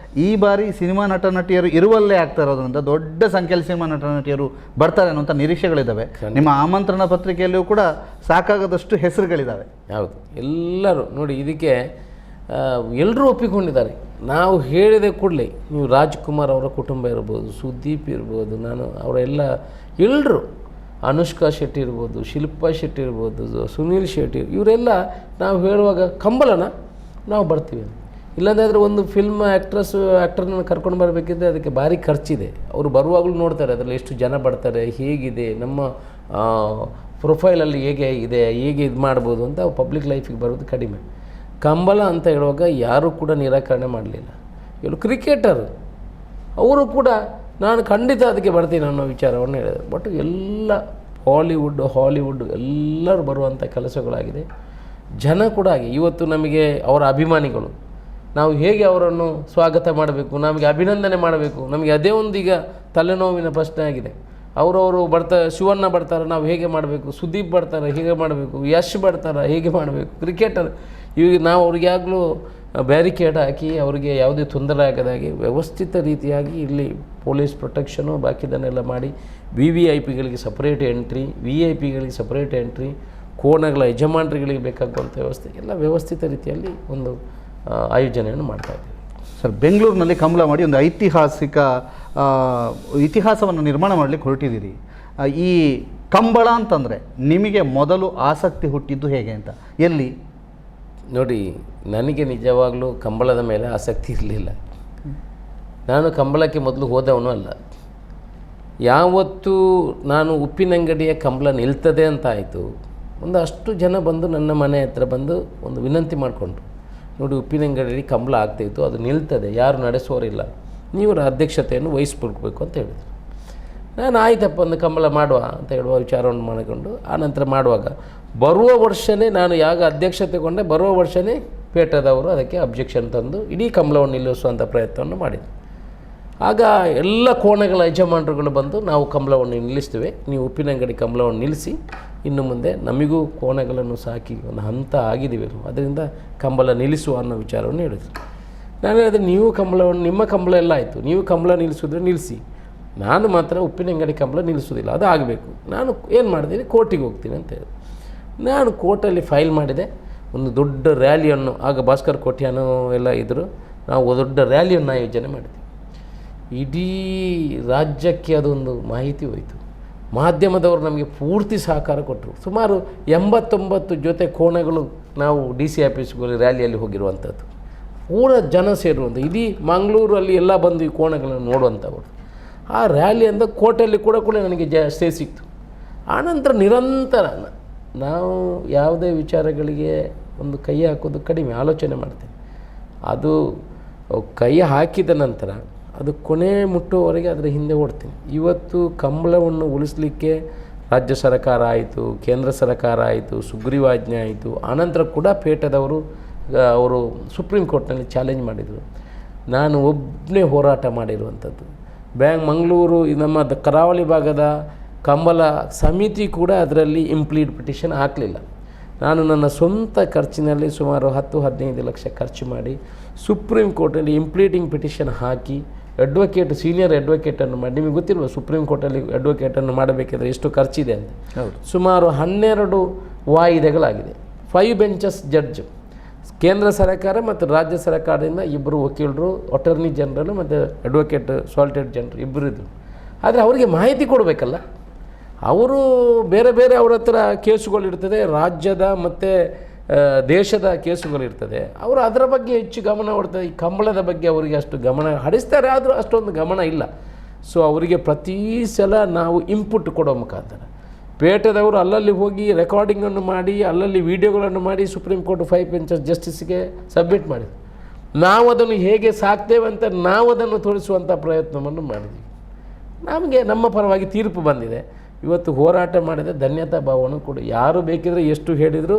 ಈ ಬಾರಿ ಸಿನಿಮಾ ನಟನಟಿಯರು ಇರುವಲ್ಲೇ ಆಗ್ತಾ ಇರೋದ್ರಿಂದ ದೊಡ್ಡ ಸಂಖ್ಯೆಯಲ್ಲಿ ಸಿನಿಮಾ ನಟನಟಿಯರು ಬರ್ತಾರೆ ಅನ್ನುವಂಥ ನಿರೀಕ್ಷೆಗಳಿದ್ದಾವೆ. ನಿಮ್ಮ ಆಮಂತ್ರಣ ಪತ್ರಿಕೆಯಲ್ಲಿಯೂ ಕೂಡ ಸಾಕಾಗದಷ್ಟು ಹೆಸರುಗಳಿದ್ದಾವೆ. ಹೌದು, ಎಲ್ಲರೂ ನೋಡಿ, ಇದಕ್ಕೆ ಎಲ್ಲರೂ ಒಪ್ಪಿಕೊಂಡಿದ್ದಾರೆ. ನಾವು ಹೇಳಿದ ಕೂಡಲೇ ನೀವು ರಾಜ್ಕುಮಾರ್ ಅವರ ಕುಟುಂಬ ಇರ್ಬೋದು, ಸುದೀಪ್ ಇರ್ಬೋದು, ನಾನು ಅವರೆಲ್ಲ ಎಲ್ಲರೂ, ಅನುಷ್ಕಾ ಶೆಟ್ಟಿ ಇರ್ಬೋದು, ಶಿಲ್ಪಾ ಶೆಟ್ಟಿ ಇರ್ಬೋದು, ಸುನೀಲ್ ಶೆಟ್ಟಿ, ಇವರೆಲ್ಲ ನಾವು ಹೇಳುವಾಗ ಕಂಬಳನ ನಾವು ಬರ್ತೀವಿ. ಇಲ್ಲಾಂದರೆ ಒಂದು ಫಿಲ್ಮ್ ಆ್ಯಕ್ಟರ್ನ ಕರ್ಕೊಂಡು ಬರಬೇಕಿದ್ರೆ ಅದಕ್ಕೆ ಭಾರಿ ಖರ್ಚಿದೆ. ಅವರು ಬರುವಾಗಲೂ ನೋಡ್ತಾರೆ ಅದರಲ್ಲಿ ಎಷ್ಟು ಜನ ಬರ್ತಾರೆ, ಹೇಗಿದೆ ನಮ್ಮ ಪ್ರೊಫೈಲಲ್ಲಿ ಹೇಗೆ ಇದೆ, ಹೇಗೆ ಇದು ಮಾಡ್ಬೋದು ಅಂತ ಪಬ್ಲಿಕ್ ಲೈಫಿಗೆ ಬರೋದು ಕಡಿಮೆ. ಕಂಬಳ ಅಂತ ಹೇಳುವಾಗ ಯಾರೂ ಕೂಡ ನಿರಾಕರಣೆ ಮಾಡಲಿಲ್ಲ. ಇವರು ಕ್ರಿಕೆಟರ್, ಅವರು ಕೂಡ ನಾನು ಖಂಡಿತ ಅದಕ್ಕೆ ಬರ್ತೀನಿ ಅನ್ನೋ ವಿಚಾರವನ್ನು ಹೇಳಿದರು. ಬಟ್ ಎಲ್ಲ ಹಾಲಿವುಡ್ ಎಲ್ಲರೂ ಬರುವಂಥ ಕೆಲಸಗಳಾಗಿದೆ. ಜನ ಕೂಡ ಹಾಗೆ ಇವತ್ತು ನಮಗೆ ಅವರ ಅಭಿಮಾನಿಗಳು, ನಾವು ಹೇಗೆ ಅವರನ್ನು ಸ್ವಾಗತ ಮಾಡಬೇಕು, ನಮಗೆ ಅಭಿನಂದನೆ ಮಾಡಬೇಕು, ನಮಗೆ ಅದೇ ಒಂದು ಈಗ ತಲೆನೋವಿನ ಪ್ರಶ್ನೆ ಆಗಿದೆ. ಅವರವರು ಶಿವಣ್ಣ ಬರ್ತಾರೆ, ನಾವು ಹೇಗೆ ಮಾಡಬೇಕು, ಸುದೀಪ್ ಬರ್ತಾರೆ ಹೇಗೆ ಮಾಡಬೇಕು, ಯಶ್ ಬರ್ತಾರೆ ಹೇಗೆ ಮಾಡಬೇಕು, ಕ್ರಿಕೆಟರ್ ಈಗ ನಾವು ಅವ್ರಿಗೆ ಯಾವಾಗಲೂ ಬ್ಯಾರಿಕೇಡ್ ಹಾಕಿ ಅವರಿಗೆ ಯಾವುದೇ ತೊಂದರೆ ಆಗದಾಗೆ ವ್ಯವಸ್ಥಿತ ರೀತಿಯಾಗಿ ಇಲ್ಲಿ ಪೊಲೀಸ್ ಪ್ರೊಟೆಕ್ಷನು ಬಾಕಿದನ್ನೆಲ್ಲ ಮಾಡಿ VVIPಗಳಿಗೆ ಸಪ್ರೇಟ್ ಎಂಟ್ರಿ, VIP ಗಳಿಗೆ ಸಪ್ರೇಟ್ ಎಂಟ್ರಿ, ಕೋಣಗಳ ಯಜಮಾನರುಗಳಿಗೆ ಬೇಕಾಗುವಂಥ ವ್ಯವಸ್ಥೆ ಎಲ್ಲ ವ್ಯವಸ್ಥಿತ ರೀತಿಯಲ್ಲಿ ಒಂದು ಆಯೋಜನೆಯನ್ನು ಮಾಡ್ತಾಯಿದ್ದೀವಿ. ಸರ್, ಬೆಂಗಳೂರಿನಲ್ಲಿ ಕಂಬಳ ಮಾಡಿ ಒಂದು ಇತಿಹಾಸವನ್ನು ನಿರ್ಮಾಣ ಮಾಡಲಿಕ್ಕೆ ಹೊರಟಿದ್ದೀರಿ. ಈ ಕಂಬಳ ಅಂತಂದರೆ ನಿಮಗೆ ಮೊದಲು ಆಸಕ್ತಿ ಹುಟ್ಟಿದ್ದು ಹೇಗೆ ಅಂತ, ಎಲ್ಲಿ? ನೋಡಿ, ನನಗೆ ನಿಜವಾಗಲೂ ಕಂಬಳದ ಮೇಲೆ ಆಸಕ್ತಿ ಇರಲಿಲ್ಲ. ನಾನು ಕಂಬಳಕ್ಕೆ ಮೊದಲು ಹೋದವನು ಅಲ್ಲ. ಯಾವತ್ತು ನಾನು ಉಪ್ಪಿನಂಗಡಿಯ ಕಂಬಳ ನಿಲ್ತದೆ ಅಂತ ಆಯಿತು, ಒಂದು ಅಷ್ಟು ಜನ ಬಂದು ನನ್ನ ಮನೆ ಹತ್ರ ಬಂದು ಒಂದು ವಿನಂತಿ ಮಾಡಿಕೊಂಡ್ರು. ನೋಡಿ, ಉಪ್ಪಿನಂಗಡಿಯಲ್ಲಿ ಕಂಬಳ ಆಗ್ತಾಯಿತ್ತು, ಅದು ನಿಲ್ತದೆ, ಯಾರು ನಡೆಸೋರಿಲ್ಲ, ನೀವು ಅಧ್ಯಕ್ಷತೆಯನ್ನು ವಹಿಸ್ಬಿಡ್ಬೇಕು ಅಂತ ಹೇಳಿದರು. ನಾನು ಆಯ್ತಪ್ಪ ಒಂದು ಕಂಬಳ ಮಾಡುವ ಅಂತ ಹೇಳುವ ವಿಚಾರವನ್ನು ಮಾಡಿಕೊಂಡು ಆನಂತರ ಮಾಡುವಾಗ ಬರುವ ವರ್ಷವೇ ನಾನು ಯಾಗ ಅಧ್ಯಕ್ಷತೆಗೊಂಡೆ, ಬರುವ ವರ್ಷವೇ ಪೇಟದವರು ಅದಕ್ಕೆ ಅಬ್ಜೆಕ್ಷನ್ ತಂದು ಇಡೀ ಕಂಬಳವನ್ನು ನಿಲ್ಲಿಸುವಂಥ ಪ್ರಯತ್ನವನ್ನು ಮಾಡಿದರು. ಆಗ ಎಲ್ಲ ಕೋಣೆಗಳ ಯಜಮಾನರುಗಳು ಬಂದು ನಾವು ಕಂಬಳವನ್ನು ನಿಲ್ಲಿಸ್ತೇವೆ, ನೀವು ಉಪ್ಪಿನಂಗಡಿ ಕಂಬಳವನ್ನು ನಿಲ್ಲಿಸಿ, ಇನ್ನು ಮುಂದೆ ನಮಗೂ ಕೋಣೆಗಳನ್ನು ಸಾಕಿ ಒಂದು ಹಂತ ಆಗಿದ್ದೀವಿ, ಅದರಿಂದ ಕಂಬಳ ನಿಲ್ಲಿಸುವ ಅನ್ನೋ ವಿಚಾರವನ್ನು ಹೇಳಿದರು. ನಾನು ಹೇಳಿದೆ, ನೀವು ಕಂಬಳವನ್ನು ನಿಮ್ಮ ಕಂಬಳ ಎಲ್ಲ ಆಯಿತು, ನೀವು ಕಂಬಳ ನಿಲ್ಲಿಸಿದ್ರೆ ನಿಲ್ಲಿಸಿ, ನಾನು ಮಾತ್ರ ಉಪ್ಪಿನಂಗಡಿ ಕಂಬಳ ನಿಲ್ಲಿಸೋದಿಲ್ಲ, ಅದು ಆಗಬೇಕು. ನಾನು ಏನು ಮಾಡ್ತೀನಿ, ಕೋರ್ಟಿಗೆ ಹೋಗ್ತೀನಿ ಅಂತ ಹೇಳಿ ನಾನು ಕೋರ್ಟಲ್ಲಿ ಫೈಲ್ ಮಾಡಿದೆ. ಒಂದು ದೊಡ್ಡ ರ್ಯಾಲಿಯನ್ನು, ಆಗ ಭಾಸ್ಕರ್ ಕೋಟ್ಯಾನೋ ಎಲ್ಲ ಇದ್ದರು, ನಾವು ದೊಡ್ಡ ರ್ಯಾಲಿಯನ್ನು ಆಯೋಜನೆ ಮಾಡಿದ್ವಿ. ಇಡೀ ರಾಜ್ಯಕ್ಕೆ ಅದೊಂದು ಮಾಹಿತಿ ಹೋಯಿತು. ಮಾಧ್ಯಮದವರು ನಮಗೆ ಪೂರ್ತಿ ಸಹಕಾರ ಕೊಟ್ಟರು. ಸುಮಾರು 89 ಜೊತೆ ಕೋಣೆಗಳು ನಾವು DC ಆಫೀಸ್ಗಳಿಗೆ ರ್ಯಾಲಿಯಲ್ಲಿ ಹೋಗಿರುವಂಥದ್ದು, ಪೂರ ಜನ ಸೇರುವಂಥ, ಇಡೀ ಮಂಗಳೂರಲ್ಲಿ ಎಲ್ಲ ಬಂದು ಈ ಕೋಣೆಗಳನ್ನು ನೋಡುವಂಥವ್ರು. ಆ ರ್ಯಾಲಿ ಅಂತ ಕೋರ್ಟಲ್ಲಿ ಕೂಡ ನನಗೆ ಸ್ಟೇ ಸಿಕ್ತು. ಆನಂತರ ನಿರಂತರ ನಾವು ಯಾವುದೇ ವಿಚಾರಗಳಿಗೆ ಒಂದು ಕೈ ಹಾಕೋದು ಕಡಿಮೆ, ಆಲೋಚನೆ ಮಾಡ್ತೇವೆ. ಅದು ಕೈ ಹಾಕಿದ ನಂತರ ಅದು ಕೊನೆ ಮುಟ್ಟುವವರೆಗೆ ಅದರ ಹಿಂದೆ ಓಡ್ತೀನಿ. ಇವತ್ತು ಕಂಬಳವನ್ನು ಉಳಿಸಲಿಕ್ಕೆ ರಾಜ್ಯ ಸರ್ಕಾರ ಆಯಿತು, ಕೇಂದ್ರ ಸರ್ಕಾರ ಆಯಿತು, ಸುಗ್ರೀವಾಜ್ಞೆ ಆಯಿತು, ಆನಂತರ ಕೂಡ ಪೇಟದವರು ಅವರು ಸುಪ್ರೀಂ ಕೋರ್ಟ್ನಲ್ಲಿ ಚಾಲೆಂಜ್ ಮಾಡಿದರು. ನಾನು ಒಬ್ಬನೇ ಹೋರಾಟ ಮಾಡಿರುವಂಥದ್ದು. ಮಂಗಳೂರು ನಮ್ಮ ಕರಾವಳಿ ಭಾಗದ ಕಂಬಳ ಸಮಿತಿ ಕೂಡ ಅದರಲ್ಲಿ ಇಂಪ್ಲೀಡ್ ಪಿಟಿಷನ್ ಹಾಕಲಿಲ್ಲ. ನಾನು ನನ್ನ ಸ್ವಂತ ಖರ್ಚಿನಲ್ಲಿ ಸುಮಾರು 10-15 ಲಕ್ಷ ಖರ್ಚು ಮಾಡಿ ಸುಪ್ರೀಂ ಕೋರ್ಟಲ್ಲಿ ಇಂಪ್ಲೀಟಿಂಗ್ ಪಿಟಿಷನ್ ಹಾಕಿ ಸೀನಿಯರ್ ಅಡ್ವೊಕೇಟನ್ನು ಮಾಡಿ, ನಿಮಗೆ ಗೊತ್ತಿಲ್ವ ಸುಪ್ರೀಂ ಕೋರ್ಟಲ್ಲಿ ಅಡ್ವೊಕೇಟನ್ನು ಮಾಡಬೇಕಿದ್ರೆ ಎಷ್ಟು ಖರ್ಚಿದೆ ಅಂತ. ಸುಮಾರು 12 ವಾಯಿದೆಗಳಾಗಿದೆ. 5 ಬೆಂಚಸ್ ಜಡ್ಜ್, ಕೇಂದ್ರ ಸರ್ಕಾರ ಮತ್ತು ರಾಜ್ಯ ಸರ್ಕಾರದಿಂದ 2 ವಕೀಲರು, ಅಟಾರ್ನಿ ಜನರಲ್ ಮತ್ತು ಅಡ್ವೊಕೇಟ್ ಸಾಲಿಸಿಟರ್ ಜನರಲ್ ಇಬ್ಬರು ಇದ್ದರು. ಆದರೆ ಅವರಿಗೆ ಮಾಹಿತಿ ಕೊಡಬೇಕಲ್ಲ, ಅವರು ಬೇರೆ ಅವ್ರ ಹತ್ರ ಕೇಸುಗಳಿರ್ತದೆ, ರಾಜ್ಯದ ಮತ್ತು ದೇಶದ ಕೇಸುಗಳಿರ್ತದೆ, ಅವರು ಅದರ ಬಗ್ಗೆ ಹೆಚ್ಚು ಗಮನ ಕೊಡ್ತಾರೆ. ಈ ಕಂಬಳದ ಬಗ್ಗೆ ಅವರಿಗೆ ಅಷ್ಟು ಗಮನ ಹರಿಸ್ತಾರೆ, ಆದರೂ ಅಷ್ಟೊಂದು ಗಮನ ಇಲ್ಲ. ಸೊ ಅವರಿಗೆ ಪ್ರತಿ ಸಲ ನಾವು ಇನ್ಪುಟ್ ಕೊಡೋ ಮುಖಾಂತರ ಪೇಟದವರು ಅಲ್ಲಲ್ಲಿ ಹೋಗಿ ರೆಕಾರ್ಡಿಂಗನ್ನು ಮಾಡಿ, ಅಲ್ಲಲ್ಲಿ ವೀಡಿಯೋಗಳನ್ನು ಮಾಡಿ ಸುಪ್ರೀಂ ಕೋರ್ಟ್ 5 ಬೆಂಚಸ್ ಜಸ್ಟಿಸ್ಗೆ ಸಬ್ಮಿಟ್ ಮಾಡಿದ್ವಿ. ನಾವು ಅದನ್ನು ಹೇಗೆ ಸಾಕ್ತೇವೆ ಅಂತ ನಾವು ಅದನ್ನು ತೋರಿಸುವಂಥ ಪ್ರಯತ್ನವನ್ನು ಮಾಡಿದ್ವಿ. ನಮಗೆ ನಮ್ಮ ಪರವಾಗಿ ತೀರ್ಪು ಬಂದಿದೆ. ಇವತ್ತು ಹೋರಾಟ ಮಾಡಿದ ಧನ್ಯತಾ ಭಾವವನ್ನು ಕೂಡ ಯಾರು ಬೇಕಿದ್ರೆ ಎಷ್ಟು ಹೇಳಿದರೂ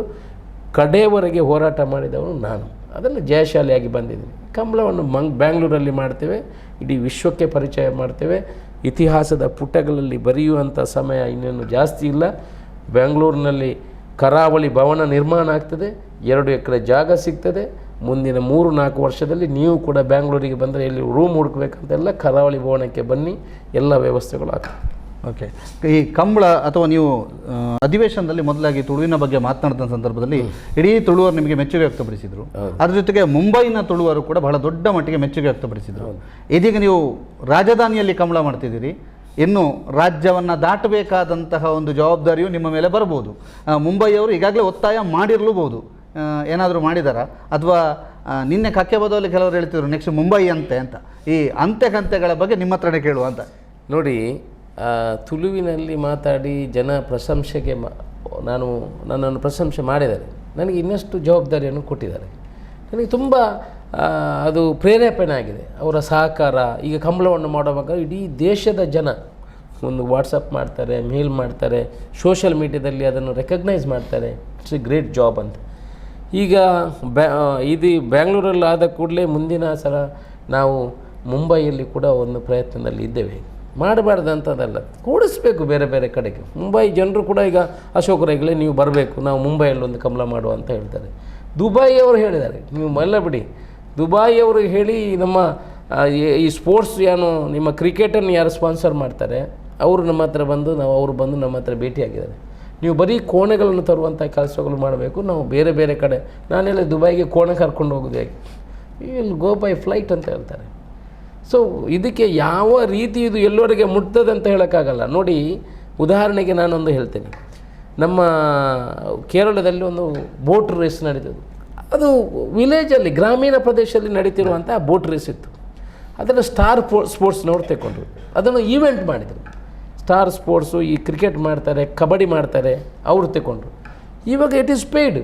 ಕಡೆಯವರೆಗೆ ಹೋರಾಟ ಮಾಡಿದವನು ನಾನು. ಅದನ್ನು ಜಯಶಾಲಿಯಾಗಿ ಬಂದಿದ್ದೀನಿ. ಕಂಬಳವನ್ನು ಬ್ಯಾಂಗ್ಳೂರಲ್ಲಿ ಮಾಡ್ತೇವೆ, ಇಡೀ ವಿಶ್ವಕ್ಕೆ ಪರಿಚಯ ಮಾಡ್ತೇವೆ. ಇತಿಹಾಸದ ಪುಟಗಳಲ್ಲಿ ಬರೆಯುವಂಥ ಸಮಯ ಇನ್ನೇನು ಜಾಸ್ತಿ ಇಲ್ಲ. ಬೆಂಗಳೂರಿನಲ್ಲಿ ಕರಾವಳಿ ಭವನ ನಿರ್ಮಾಣ ಆಗ್ತದೆ, 2 ಎಕರೆ ಜಾಗ ಸಿಗ್ತದೆ. ಮುಂದಿನ 3-4 ವರ್ಷದಲ್ಲಿ ನೀವು ಕೂಡ ಬ್ಯಾಂಗ್ಳೂರಿಗೆ ಬಂದರೆ ಎಲ್ಲಿ ರೂಮ್ ಹುಡುಕಬೇಕಂತೆಲ್ಲ ಕರಾವಳಿ ಭವನಕ್ಕೆ ಬನ್ನಿ, ಎಲ್ಲ ವ್ಯವಸ್ಥೆಗಳು ಆಗ್ತದೆ. ಓಕೆ, ಈ ಕಂಬಳ ಅಥವಾ ನೀವು ಅಧಿವೇಶನದಲ್ಲಿ ಮೊದಲಾಗಿ ತುಳುವಿನ ಬಗ್ಗೆ ಮಾತನಾಡಿದ ಸಂದರ್ಭದಲ್ಲಿ ಇಡೀ ತುಳುವರು ನಿಮಗೆ ಮೆಚ್ಚುಗೆ ವ್ಯಕ್ತಪಡಿಸಿದರು. ಅದ್ರ ಜೊತೆಗೆ ಮುಂಬೈನ ತುಳುವರು ಕೂಡ ಬಹಳ ದೊಡ್ಡ ಮಟ್ಟಿಗೆ ಮೆಚ್ಚುಗೆ ವ್ಯಕ್ತಪಡಿಸಿದರು. ಇದೀಗ ನೀವು ರಾಜಧಾನಿಯಲ್ಲಿ ಕಂಬಳ ಮಾಡ್ತಿದ್ದೀರಿ, ಇನ್ನು ರಾಜ್ಯವನ್ನು ದಾಟಬೇಕಾದಂತಹ ಒಂದು ಜವಾಬ್ದಾರಿಯು ನಿಮ್ಮ ಮೇಲೆ ಬರ್ಬೋದು. ಮುಂಬೈಯವರು ಈಗಾಗಲೇ ಒತ್ತಾಯ ಮಾಡಿರಲೂಬಹುದು. ಏನಾದರೂ ಮಾಡಿದಾರಾ ಅಥವಾ ನಿನ್ನೆ ಕಕ್ಕೆ ಬದಲು ಕೆಲವರು ಹೇಳ್ತಿದ್ರು ನೆಕ್ಸ್ಟ್ ಮುಂಬೈ ಅಂತೆ ಅಂತ, ಈ ಅಂತೆ ಕಂತೆಗಳ ಬಗ್ಗೆ ನಿಮ್ಮ ಹತ್ರನೇ ಕೇಳುವ ಅಂತ. ನೋಡಿ, ತುಳುವಿನಲ್ಲಿ ಮಾತಾಡಿ ಜನ ಪ್ರಶಂಸೆಗೆ ನನ್ನನ್ನು ಪ್ರಶಂಸೆ ಮಾಡಿದ್ದಾರೆ. ನನಗೆ ಇನ್ನಷ್ಟು ಜವಾಬ್ದಾರಿಯನ್ನು ಕೊಟ್ಟಿದ್ದಾರೆ. ನನಗೆ ತುಂಬ ಅದು ಪ್ರೇರೇಪಣೆ ಆಗಿದೆ ಅವರ ಸಹಕಾರ. ಈಗ ಕಂಬಳವನ್ನು ಮಾಡುವಾಗ ಇಡೀ ದೇಶದ ಜನ ಒಂದು ವಾಟ್ಸಪ್ ಮಾಡ್ತಾರೆ, ಮೇಲ್ ಮಾಡ್ತಾರೆ, ಸೋಷಿಯಲ್ ಮೀಡ್ಯಾದಲ್ಲಿ ಅದನ್ನು ರೆಕಗ್ನೈಸ್ ಮಾಡ್ತಾರೆ. ಇಟ್ಸ್ ಎ ಗ್ರೇಟ್ ಜಾಬ್ ಅಂತ. ಈಗ ಇದು ಬ್ಯಾಂಗ್ಳೂರಲ್ಲಿ ಆದ ಕೂಡಲೇ ಮುಂದಿನ ಸಲ ನಾವು ಮುಂಬೈಯಲ್ಲಿ ಕೂಡ ಒಂದು ಪ್ರಯತ್ನದಲ್ಲಿ ಇದ್ದೇವೆ. ಮಾಡಬಾರ್ದಂಥದ್ದಲ್ಲ, ಕೂಡಿಸ್ಬೇಕು ಬೇರೆ ಬೇರೆ ಕಡೆಗೆ. ಮುಂಬೈ ಜನರು ಕೂಡ ಈಗ ಅಶೋಕರಾಗಲೇ ನೀವು ಬರಬೇಕು, ನಾವು ಮುಂಬೈಯಲ್ಲಿ ಒಂದು ಕಂಬಳ ಮಾಡುವ ಅಂತ ಹೇಳ್ತಾರೆ. ದುಬೈಯವರು ಹೇಳಿದ್ದಾರೆ, ನೀವು ಮಲ್ಲ ಬಿಡಿ, ದುಬೈಯವರು ಹೇಳಿ ನಮ್ಮ ಈ ಸ್ಪೋರ್ಟ್ಸ್ ಏನು ನಿಮ್ಮ ಕ್ರಿಕೆಟನ್ನು ಯಾರು ಸ್ಪಾನ್ಸರ್ ಮಾಡ್ತಾರೆ ಅವರು ನಮ್ಮ ಹತ್ರ ಬಂದು ಅವರು ಬಂದು ನಮ್ಮ ಹತ್ರ ಭೇಟಿಯಾಗಿದ್ದಾರೆ. ನೀವು ಬರೀ ಕೋಣೆಗಳನ್ನು ತರುವಂಥ ಕೆಲಸಗಳು ಮಾಡಬೇಕು, ನಾವು ಬೇರೆ ಬೇರೆ ಕಡೆ. ನಾನೆಲ್ಲ ದುಬೈಗೆ ಕೋಣೆ ಕರ್ಕೊಂಡು ಹೋಗೋದು ಹೇಗೆ, ವಿಲ್ ಗೋ ಬೈ ಫ್ಲೈಟ್ ಅಂತ ಹೇಳ್ತಾರೆ. ಸೊ ಇದಕ್ಕೆ ಯಾವ ರೀತಿ ಇದು ಎಲ್ಲರಿಗೆ ಮುಟ್ತದೆ ಅಂತ ಹೇಳೋಕ್ಕಾಗಲ್ಲ. ನೋಡಿ, ಉದಾಹರಣೆಗೆ ನಾನೊಂದು ಹೇಳ್ತೇನೆ. ನಮ್ಮ ಕೇರಳದಲ್ಲಿ ಒಂದು ಬೋಟ್ ರೇಸ್ ನಡೀತದೆ. ಅದು ವಿಲೇಜಲ್ಲಿ ಗ್ರಾಮೀಣ ಪ್ರದೇಶದಲ್ಲಿ ನಡೀತಿರುವಂಥ ಬೋಟ್ ರೇಸ್ ಇತ್ತು. ಅದನ್ನು ಸ್ಟಾರ್ ಸ್ಪೋರ್ಟ್ಸ್ನವ್ರು ತಗೊಂಡ್ರು, ಅದನ್ನು ಈವೆಂಟ್ ಮಾಡಿದರು. ಸ್ಟಾರ್ ಸ್ಪೋರ್ಟ್ಸು ಈ ಕ್ರಿಕೆಟ್ ಮಾಡ್ತಾರೆ, ಕಬಡ್ಡಿ ಮಾಡ್ತಾರೆ, ಅವರು ತಗೊಂಡ್ರು. ಇವಾಗ ಇಟ್ ಈಸ್ ಪೇಯ್ಡ್.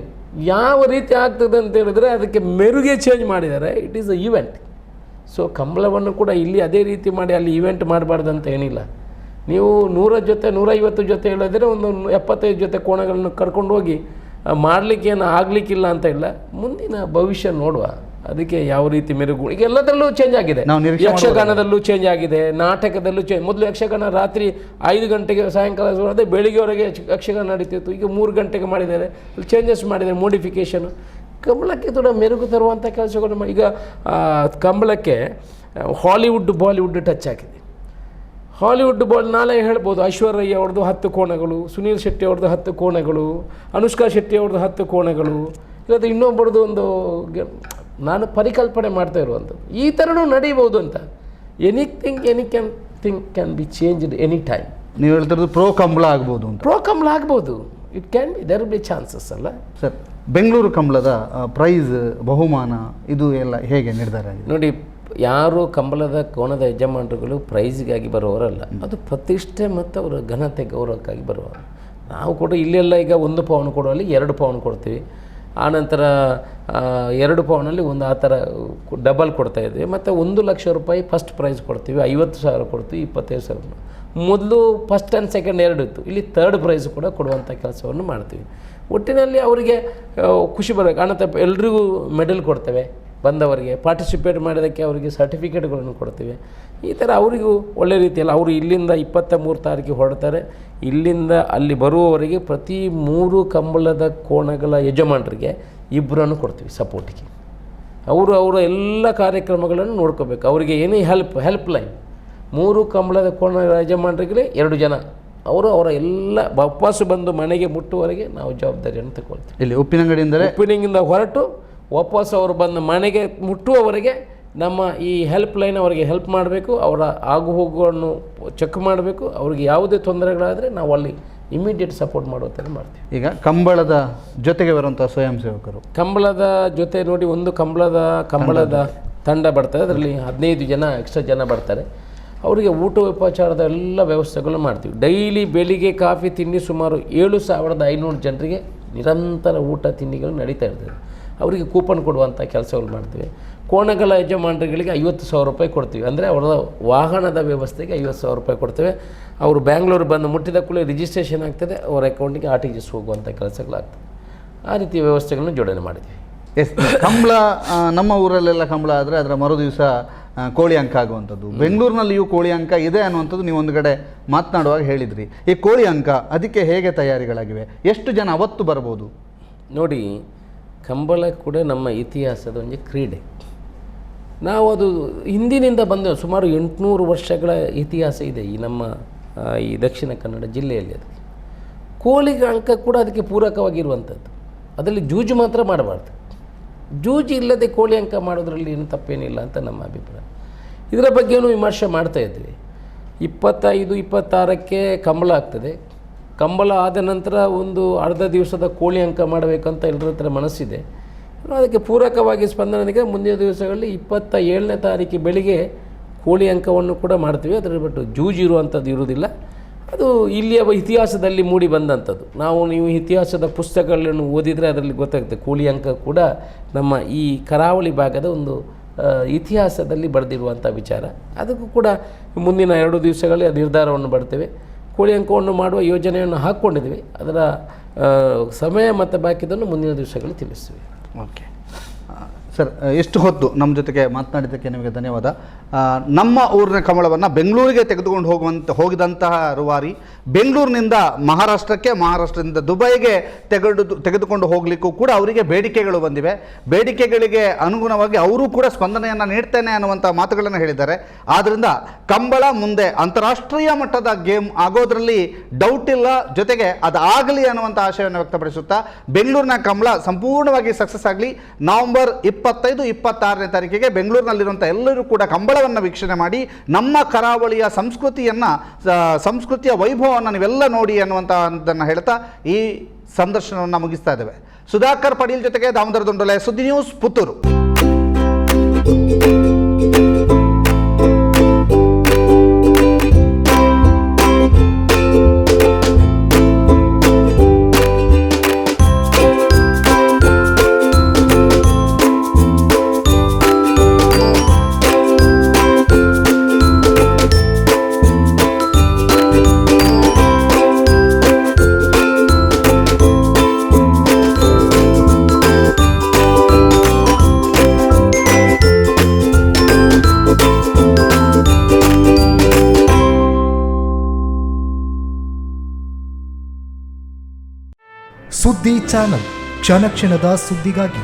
ಯಾವ ರೀತಿ ಆಗ್ತದೆ ಅಂತ ಹೇಳಿದ್ರೆ ಅದಕ್ಕೆ ಮೆರುಗೆ ಚೇಂಜ್ ಮಾಡಿದ್ದಾರೆ. It is a event. So ಕಂಬಳವನ್ನು ಕೂಡ ಇಲ್ಲಿ ಅದೇ ರೀತಿ ಮಾಡಿ ಅಲ್ಲಿ ಈವೆಂಟ್ ಮಾಡಬಾರ್ದು ಅಂತ ಏನಿಲ್ಲ. ನೀವು 100 ಜೊತೆ 150 ಜೊತೆ ಹೇಳಿದ್ರೆ ಒಂದು 75 ಜೊತೆ ಕೋಣಗಳನ್ನು ಕರ್ಕೊಂಡು ಹೋಗಿ ಮಾಡಲಿಕ್ಕೇನು ಆಗಲಿಕ್ಕಿಲ್ಲ ಅಂತ ಇಲ್ಲ. ಮುಂದಿನ ಭವಿಷ್ಯ ನೋಡುವ, ಅದಕ್ಕೆ ಯಾವ ರೀತಿ ಮೆರುಗು. ಈಗ ಎಲ್ಲದರಲ್ಲೂ ಚೇಂಜ್ ಆಗಿದೆ. ಯಕ್ಷಗಾನದಲ್ಲೂ ಚೇಂಜ್ ಆಗಿದೆ, ನಾಟಕದಲ್ಲೂ ಮೊದಲು ಯಕ್ಷಗಾನ ರಾತ್ರಿ 5 ಗಂಟೆಗೆ ಸಾಯಂಕಾಲ ಅದೇ ಬೆಳಿಗ್ಗೆವರೆಗೆ ಯಕ್ಷಗಾನ ನಡೀತಿತ್ತು. ಈಗ 3 ಗಂಟೆಗೆ ಮಾಡಿದ್ದಾರೆ, ಚೇಂಜಸ್ ಮಾಡಿದ್ದಾರೆ, ಮೋಡಿಫಿಕೇಷನ್. ಕಂಬಳಕ್ಕೆ ಕೂಡ ಮೆರುಗು ತರುವಂಥ ಕೆಲಸಗಳು. ಈಗ ಕಂಬಳಕ್ಕೆ ಹಾಲಿವುಡ್ ಬಾಲಿವುಡ್ ಟಚ್ ಆಗಿದೆ. ಹಾಲಿವುಡ್ ನಾಳೆ ಹೇಳ್ಬೋದು, ಐಶ್ವರ್ಯ ಅವ್ರದ್ದು 10 ಕೋಣಗಳು, ಸುನೀಲ್ ಶೆಟ್ಟಿ ಅವ್ರದ್ದು 10 ಕೋಣಗಳು, ಅನುಷ್ಕಾ ಶೆಟ್ಟಿ ಅವ್ರದ್ದು 10 ಕೋಣಗಳು, ಇಲ್ಲದ ಇನ್ನೊಬ್ಬರದ್ದು ಒಂದು. ನಾನು ಪರಿಕಲ್ಪನೆ ಮಾಡ್ತಾ ಇರುವಂಥದ್ದು ಈ ಥರನೂ ನಡೀಬೋದು ಅಂತ. Any can be changed any time. ನೀವು ಹೇಳ್ತಿರೋದು ಪ್ರೋ ಕಂಬಳ ಆಗ್ಬೋದು ಅಂತ. ಪ್ರೋ ಕಂಬಳ ಆಗ್ಬೋದು, it can be, there be chances ಅಲ್ಲ ಸರ್. ಬೆಂಗಳೂರು ಕಂಬಳದ ಪ್ರೈಸ್, ಬಹುಮಾನ ಇದು ಎಲ್ಲ ಹೇಗೆ ನಿರ್ಧಾರ ಆಗಿದೆ? ನೋಡಿ, ಯಾರು ಕಂಬಳದ ಕೋಣದ ಯಜಮಾನರುಗಳು ಪ್ರೈಸ್ಗಾಗಿ ಬರುವವರಲ್ಲ. ಅದು ಪ್ರತಿಷ್ಠೆ ಮತ್ತು ಅವರ ಘನತೆ ಗೌರವಕ್ಕಾಗಿ ಬರುವವರು. ನಾವು ಕೂಡ ಇಲ್ಲೆಲ್ಲ ಈಗ 1 ಪೌಂಡ್ ಕೊಡುವಲ್ಲಿ 2 ಪೌಂಡ್ ಕೊಡ್ತೀವಿ. ಆನಂತರ 2 ಪೌಂಡಲ್ಲಿ ಒಂದು ಆ ಥರ ಡಬಲ್ ಕೊಡ್ತಾಯಿದ್ವಿ. ಮತ್ತು 1 ಲಕ್ಷ ರೂಪಾಯಿ ಫಸ್ಟ್ ಪ್ರೈಸ್ ಕೊಡ್ತೀವಿ, 50,000 ಕೊಡ್ತೀವಿ, 25,000. ಮೊದಲು ಫಸ್ಟ್ ಆ್ಯಂಡ್ ಸೆಕೆಂಡ್ 2 ಇತ್ತು, ಇಲ್ಲಿ 3rd ಪ್ರೈಸ್ ಕೂಡ ಕೊಡುವಂಥ ಕೆಲಸವನ್ನು ಮಾಡ್ತೀವಿ. ಒಟ್ಟಿನಲ್ಲಿ ಅವರಿಗೆ ಖುಷಿ ಬರಬೇಕು. ಆನಂತರ ಎಲ್ರಿಗೂ ಮೆಡಲ್ ಕೊಡ್ತೇವೆ, ಬಂದವರಿಗೆ ಪಾರ್ಟಿಸಿಪೇಟ್ ಮಾಡೋದಕ್ಕೆ ಅವರಿಗೆ ಸರ್ಟಿಫಿಕೇಟ್ಗಳನ್ನು ಕೊಡ್ತೀವಿ. ಈ ಥರ ಅವರಿಗೂ ಒಳ್ಳೆ ರೀತಿಯಲ್ಲಿ ಅವರು ಇಲ್ಲಿಂದ 23 ತಾರೀಕಿಗೆ ಹೊರಡ್ತಾರೆ. ಇಲ್ಲಿಂದ ಅಲ್ಲಿ ಬರುವವರಿಗೆ ಪ್ರತಿ 3 ಕಂಬಳದ ಕೋಣಗಳ ಯಜಮಾನರಿಗೆ 2 ಕೊಡ್ತೀವಿ ಸಪೋರ್ಟಿಗೆ. ಅವರ ಎಲ್ಲ ಕಾರ್ಯಕ್ರಮಗಳನ್ನು ನೋಡ್ಕೋಬೇಕು. ಅವರಿಗೆ ಏನೇ ಹೆಲ್ಪ್ ಲೈನ್ 3 ಕಂಬಳದ ಕೋಣ ಯಜಮಾನರಿಗೆ 2 ಜನ ಅವರ ಎಲ್ಲ ವಾಪಸ್ಸು ಬಂದು ಮನೆಗೆ ಮುಟ್ಟುವವರೆಗೆ ನಾವು ಜವಾಬ್ದಾರಿಯನ್ನು ತಗೊಳ್ತೀವಿ. ಇಲ್ಲಿ ಉಪ್ಪಿನಿಂದ ಹೊರಟು ವಾಪಸ್ ಅವರು ಬಂದು ಮನೆಗೆ ಮುಟ್ಟುವವರೆಗೆ ನಮ್ಮ ಈ ಹೆಲ್ಪ್ ಲೈನ್ ಅವರಿಗೆ ಹೆಲ್ಪ್ ಮಾಡಬೇಕು. ಅವರ ಆಗು ಹೋಗುವನ್ನು ಚೆಕ್ ಮಾಡಬೇಕು. ಅವ್ರಿಗೆ ಯಾವುದೇ ತೊಂದರೆಗಳಾದರೆ ನಾವು ಅಲ್ಲಿ ಇಮಿಡಿಯೇಟ್ ಸಪೋರ್ಟ್ ಮಾಡೋ ಥರ ಮಾಡ್ತೀವಿ. ಈಗ ಕಂಬಳದ ಜೊತೆಗೆ ಬರುವಂಥ ಸ್ವಯಂ ಸೇವಕರು, ಕಂಬಳದ ಜೊತೆ ನೋಡಿ, ಒಂದು ಕಂಬಳದ ತಂಡ ಬರ್ತಾರೆ. ಅದರಲ್ಲಿ 15 ಜನ ಎಕ್ಸ್ಟ್ರಾ ಜನ ಬರ್ತಾರೆ. ಅವರಿಗೆ ಊಟ ಉಪಚಾರದ ಎಲ್ಲ ವ್ಯವಸ್ಥೆಗಳು ಮಾಡ್ತೀವಿ. ಡೈಲಿ ಬೆಳಿಗ್ಗೆ ಕಾಫಿ ತಿಂಡಿ ಸುಮಾರು 7,500 ಜನರಿಗೆ ನಿರಂತರ ಊಟ ತಿಂಡಿಗಳು ನಡೀತಾ ಇರ್ತದೆ. ಅವರಿಗೆ ಕೂಪನ್ ಕೊಡುವಂಥ ಕೆಲಸಗಳು ಮಾಡ್ತೀವಿ. ಕೋಣಗಳ ಯಜಮಾನರುಗಳಿಗೆ 50,000 ರೂಪಾಯಿ ಕೊಡ್ತೀವಿ. ಅಂದರೆ ಅವರ ವಾಹನದ ವ್ಯವಸ್ಥೆಗೆ 50,000 ರೂಪಾಯಿ ಕೊಡ್ತೇವೆ. ಅವರು ಬ್ಯಾಂಗ್ಳೂರು ಬಂದು ಮುಟ್ಟಿದ ಕೂಡಲೇ ರಿಜಿಸ್ಟ್ರೇಷನ್ ಆಗ್ತದೆ, ಅವರ ಅಕೌಂಟಿಗೆ RTGS ಹೋಗುವಂಥ ಕೆಲಸಗಳಾಗ್ತದೆ. ಆ ರೀತಿಯ ವ್ಯವಸ್ಥೆಗಳನ್ನು ಜೋಡಣೆ ಮಾಡಿದ್ದೀವಿ. ಎಸ್, ಕಂಬಳ ನಮ್ಮ ಊರಲ್ಲೆಲ್ಲ ಕಂಬಳ ಆದರೆ ಅದರ ಮರು ದಿವಸ ಕೋಳಿ ಅಂಕ ಆಗುವಂಥದ್ದು. ಬೆಂಗಳೂರಿನಲ್ಲಿಯೂ ಕೋಳಿ ಅಂಕ ಇದೆ ಅನ್ನುವಂಥದ್ದು ನೀವು ಒಂದು ಕಡೆ ಮಾತನಾಡುವಾಗ ಹೇಳಿದ್ರಿ. ಈ ಕೋಳಿ ಅಂಕ ಅದಕ್ಕೆ ಹೇಗೆ ತಯಾರಿಗಳಾಗಿವೆ? ಎಷ್ಟು ಜನ ಅವತ್ತು ಬರ್ಬೋದು? ನೋಡಿ, ಕಂಬಳ ಕೂಡ ನಮ್ಮ ಇತಿಹಾಸದ ಒಂದು ಕ್ರೀಡೆ. ನಾವು ಅದು ಹಿಂದಿನಿಂದ ಬಂದ ಸುಮಾರು 800 ವರ್ಷಗಳ ಇತಿಹಾಸ ಇದೆ ಈ ನಮ್ಮ ಈ ದಕ್ಷಿಣ ಕನ್ನಡ ಜಿಲ್ಲೆಯಲ್ಲಿ. ಅದಕ್ಕೆ ಕೋಳಿಗೆ ಅಂಕ ಕೂಡ ಅದಕ್ಕೆ ಪೂರಕವಾಗಿರುವಂಥದ್ದು. ಅದರಲ್ಲಿ ಜೂಜು ಮಾತ್ರ ಮಾಡಬಾರ್ದು. ಜೂಜು ಇಲ್ಲದೆ ಕೋಳಿ ಅಂಕ ಮಾಡೋದ್ರಲ್ಲಿ ಏನು ತಪ್ಪೇನಿಲ್ಲ ಅಂತ ನಮ್ಮ ಅಭಿಪ್ರಾಯ. ಇದರ ಬಗ್ಗೆಯೂ ವಿಮರ್ಶೆ ಮಾಡ್ತಾಯಿದ್ವಿ. 25, 26ಕ್ಕೆ ಕಂಬಳ ಆಗ್ತದೆ. ಕಂಬಳ ಆದ ನಂತರ ಒಂದು ಅರ್ಧ ದಿವಸದ ಕೋಳಿ ಅಂಕ ಮಾಡಬೇಕಂತ ಎಲ್ಲರ ಹತ್ರ ಮನಸ್ಸಿದೆ. ಅದಕ್ಕೆ ಪೂರಕವಾಗಿ ಸ್ಪಂದನೆಗೆ ಮುಂದಿನ ದಿವಸಗಳಲ್ಲಿ 27ನೇ ತಾರೀಕು ಬೆಳಿಗ್ಗೆ ಕೋಳಿ ಅಂಕವನ್ನು ಕೂಡ ಮಾಡ್ತೀವಿ. ಅದರ ಬಿಟ್ಟು ಜೂಜು ಇರುವಂಥದ್ದು ಇರುವುದಿಲ್ಲ. ಅದು ಇಲ್ಲಿಯ ಇತಿಹಾಸದಲ್ಲಿ ಮೂಡಿ ಬಂದಂಥದ್ದು. ನೀವು ಇತಿಹಾಸದ ಪುಸ್ತಕಗಳನ್ನು ಓದಿದರೆ ಅದರಲ್ಲಿ ಗೊತ್ತಾಗುತ್ತೆ. ಕೋಳಿ ಅಂಕ ಕೂಡ ನಮ್ಮ ಈ ಕರಾವಳಿ ಭಾಗದ ಒಂದು ಇತಿಹಾಸದಲ್ಲಿ ಬರೆದಿರುವಂಥ ವಿಚಾರ. ಅದಕ್ಕೂ ಕೂಡ ಮುಂದಿನ 2 ದಿವಸಗಳಲ್ಲಿ ನಿರ್ಧಾರವನ್ನು ಮಾಡ್ತೇವೆ. ಕೋಳಿ ಅಂಕವನ್ನು ಮಾಡುವ ಯೋಜನೆಯನ್ನು ಹಾಕ್ಕೊಂಡಿದ್ದೀವಿ. ಅದರ ಸಮಯ ಮತ್ತು ಬಾಕಿದನ್ನು ಮುಂದಿನ ದಿವಸಗಳಲ್ಲಿ ತಿಳಿಸ್ತೀವಿ. ಓಕೆ ಸರ್, ಎಷ್ಟು ಹೊತ್ತು ನಮ್ಮ ಜೊತೆಗೆ ಮಾತನಾಡಿದ್ದಕ್ಕೆ ನಿಮಗೆ ಧನ್ಯವಾದ. ನಮ್ಮ ಊರಿನ ಕಮಲವನ್ನು ಬೆಂಗಳೂರಿಗೆ ಹೋಗಿದಂತಹ ರೂವಾರಿ ಬೆಂಗಳೂರಿನಿಂದ ಮಹಾರಾಷ್ಟ್ರಕ್ಕೆ, ಮಹಾರಾಷ್ಟ್ರದಿಂದ ದುಬೈಗೆ ತೆಗೆದುಕೊಂಡು ಹೋಗಲಿಕ್ಕೂ ಕೂಡ ಅವರಿಗೆ ಬೇಡಿಕೆಗಳು ಬಂದಿವೆ. ಬೇಡಿಕೆಗಳಿಗೆ ಅನುಗುಣವಾಗಿ ಅವರು ಕೂಡ ಸ್ಪಂದನೆಯನ್ನು ನೀಡ್ತೇನೆ ಅನ್ನುವಂಥ ಮಾತುಗಳನ್ನು ಹೇಳಿದ್ದಾರೆ. ಆದ್ದರಿಂದ ಕಂಬಳ ಮುಂದೆ ಅಂತಾರಾಷ್ಟ್ರೀಯ ಮಟ್ಟದ ಗೇಮ್ ಆಗೋದ್ರಲ್ಲಿ ಡೌಟ್ ಇಲ್ಲ. ಜೊತೆಗೆ ಅದು ಆಗಲಿ ಅನ್ನುವಂಥ ಆಶಯವನ್ನು ವ್ಯಕ್ತಪಡಿಸುತ್ತಾ ಬೆಂಗಳೂರಿನ ಕಂಬಳ ಸಂಪೂರ್ಣವಾಗಿ ಸಕ್ಸಸ್ ಆಗಲಿ. ನವೆಂಬರ್ 25, 26ನೇ ತಾರೀಕಿಗೆ ಬೆಂಗಳೂರಿನಲ್ಲಿರುವಂಥ ಎಲ್ಲರೂ ಕೂಡ ಕಂಬಳವನ್ನು ವೀಕ್ಷಣೆ ಮಾಡಿ ನಮ್ಮ ಕರಾವಳಿಯ ಸಂಸ್ಕೃತಿಯ ವೈಭವವನ್ನು ನೀವೆಲ್ಲ ನೋಡಿ ಅನ್ನುವಂಥದ್ದನ್ನು ಹೇಳ್ತಾ ಈ ಸಂದರ್ಶನವನ್ನು ಮುಗಿಸ್ತಾ ಇದ್ದೇವೆ. ಸುಧಾಕರ್ ಪಡೀಲ್ ಜೊತೆಗೆ ದಾಮೋದರ ದೊಂಡಲೆ, ಸುದ್ದಿ ನ್ಯೂಸ್, ಪುತ್ತೂರು. ಸುದ್ದಿ ಚಾನಲ್, ಕ್ಷಣ ಕ್ಷಣದ ಸುದ್ದಿಗಾಗಿ.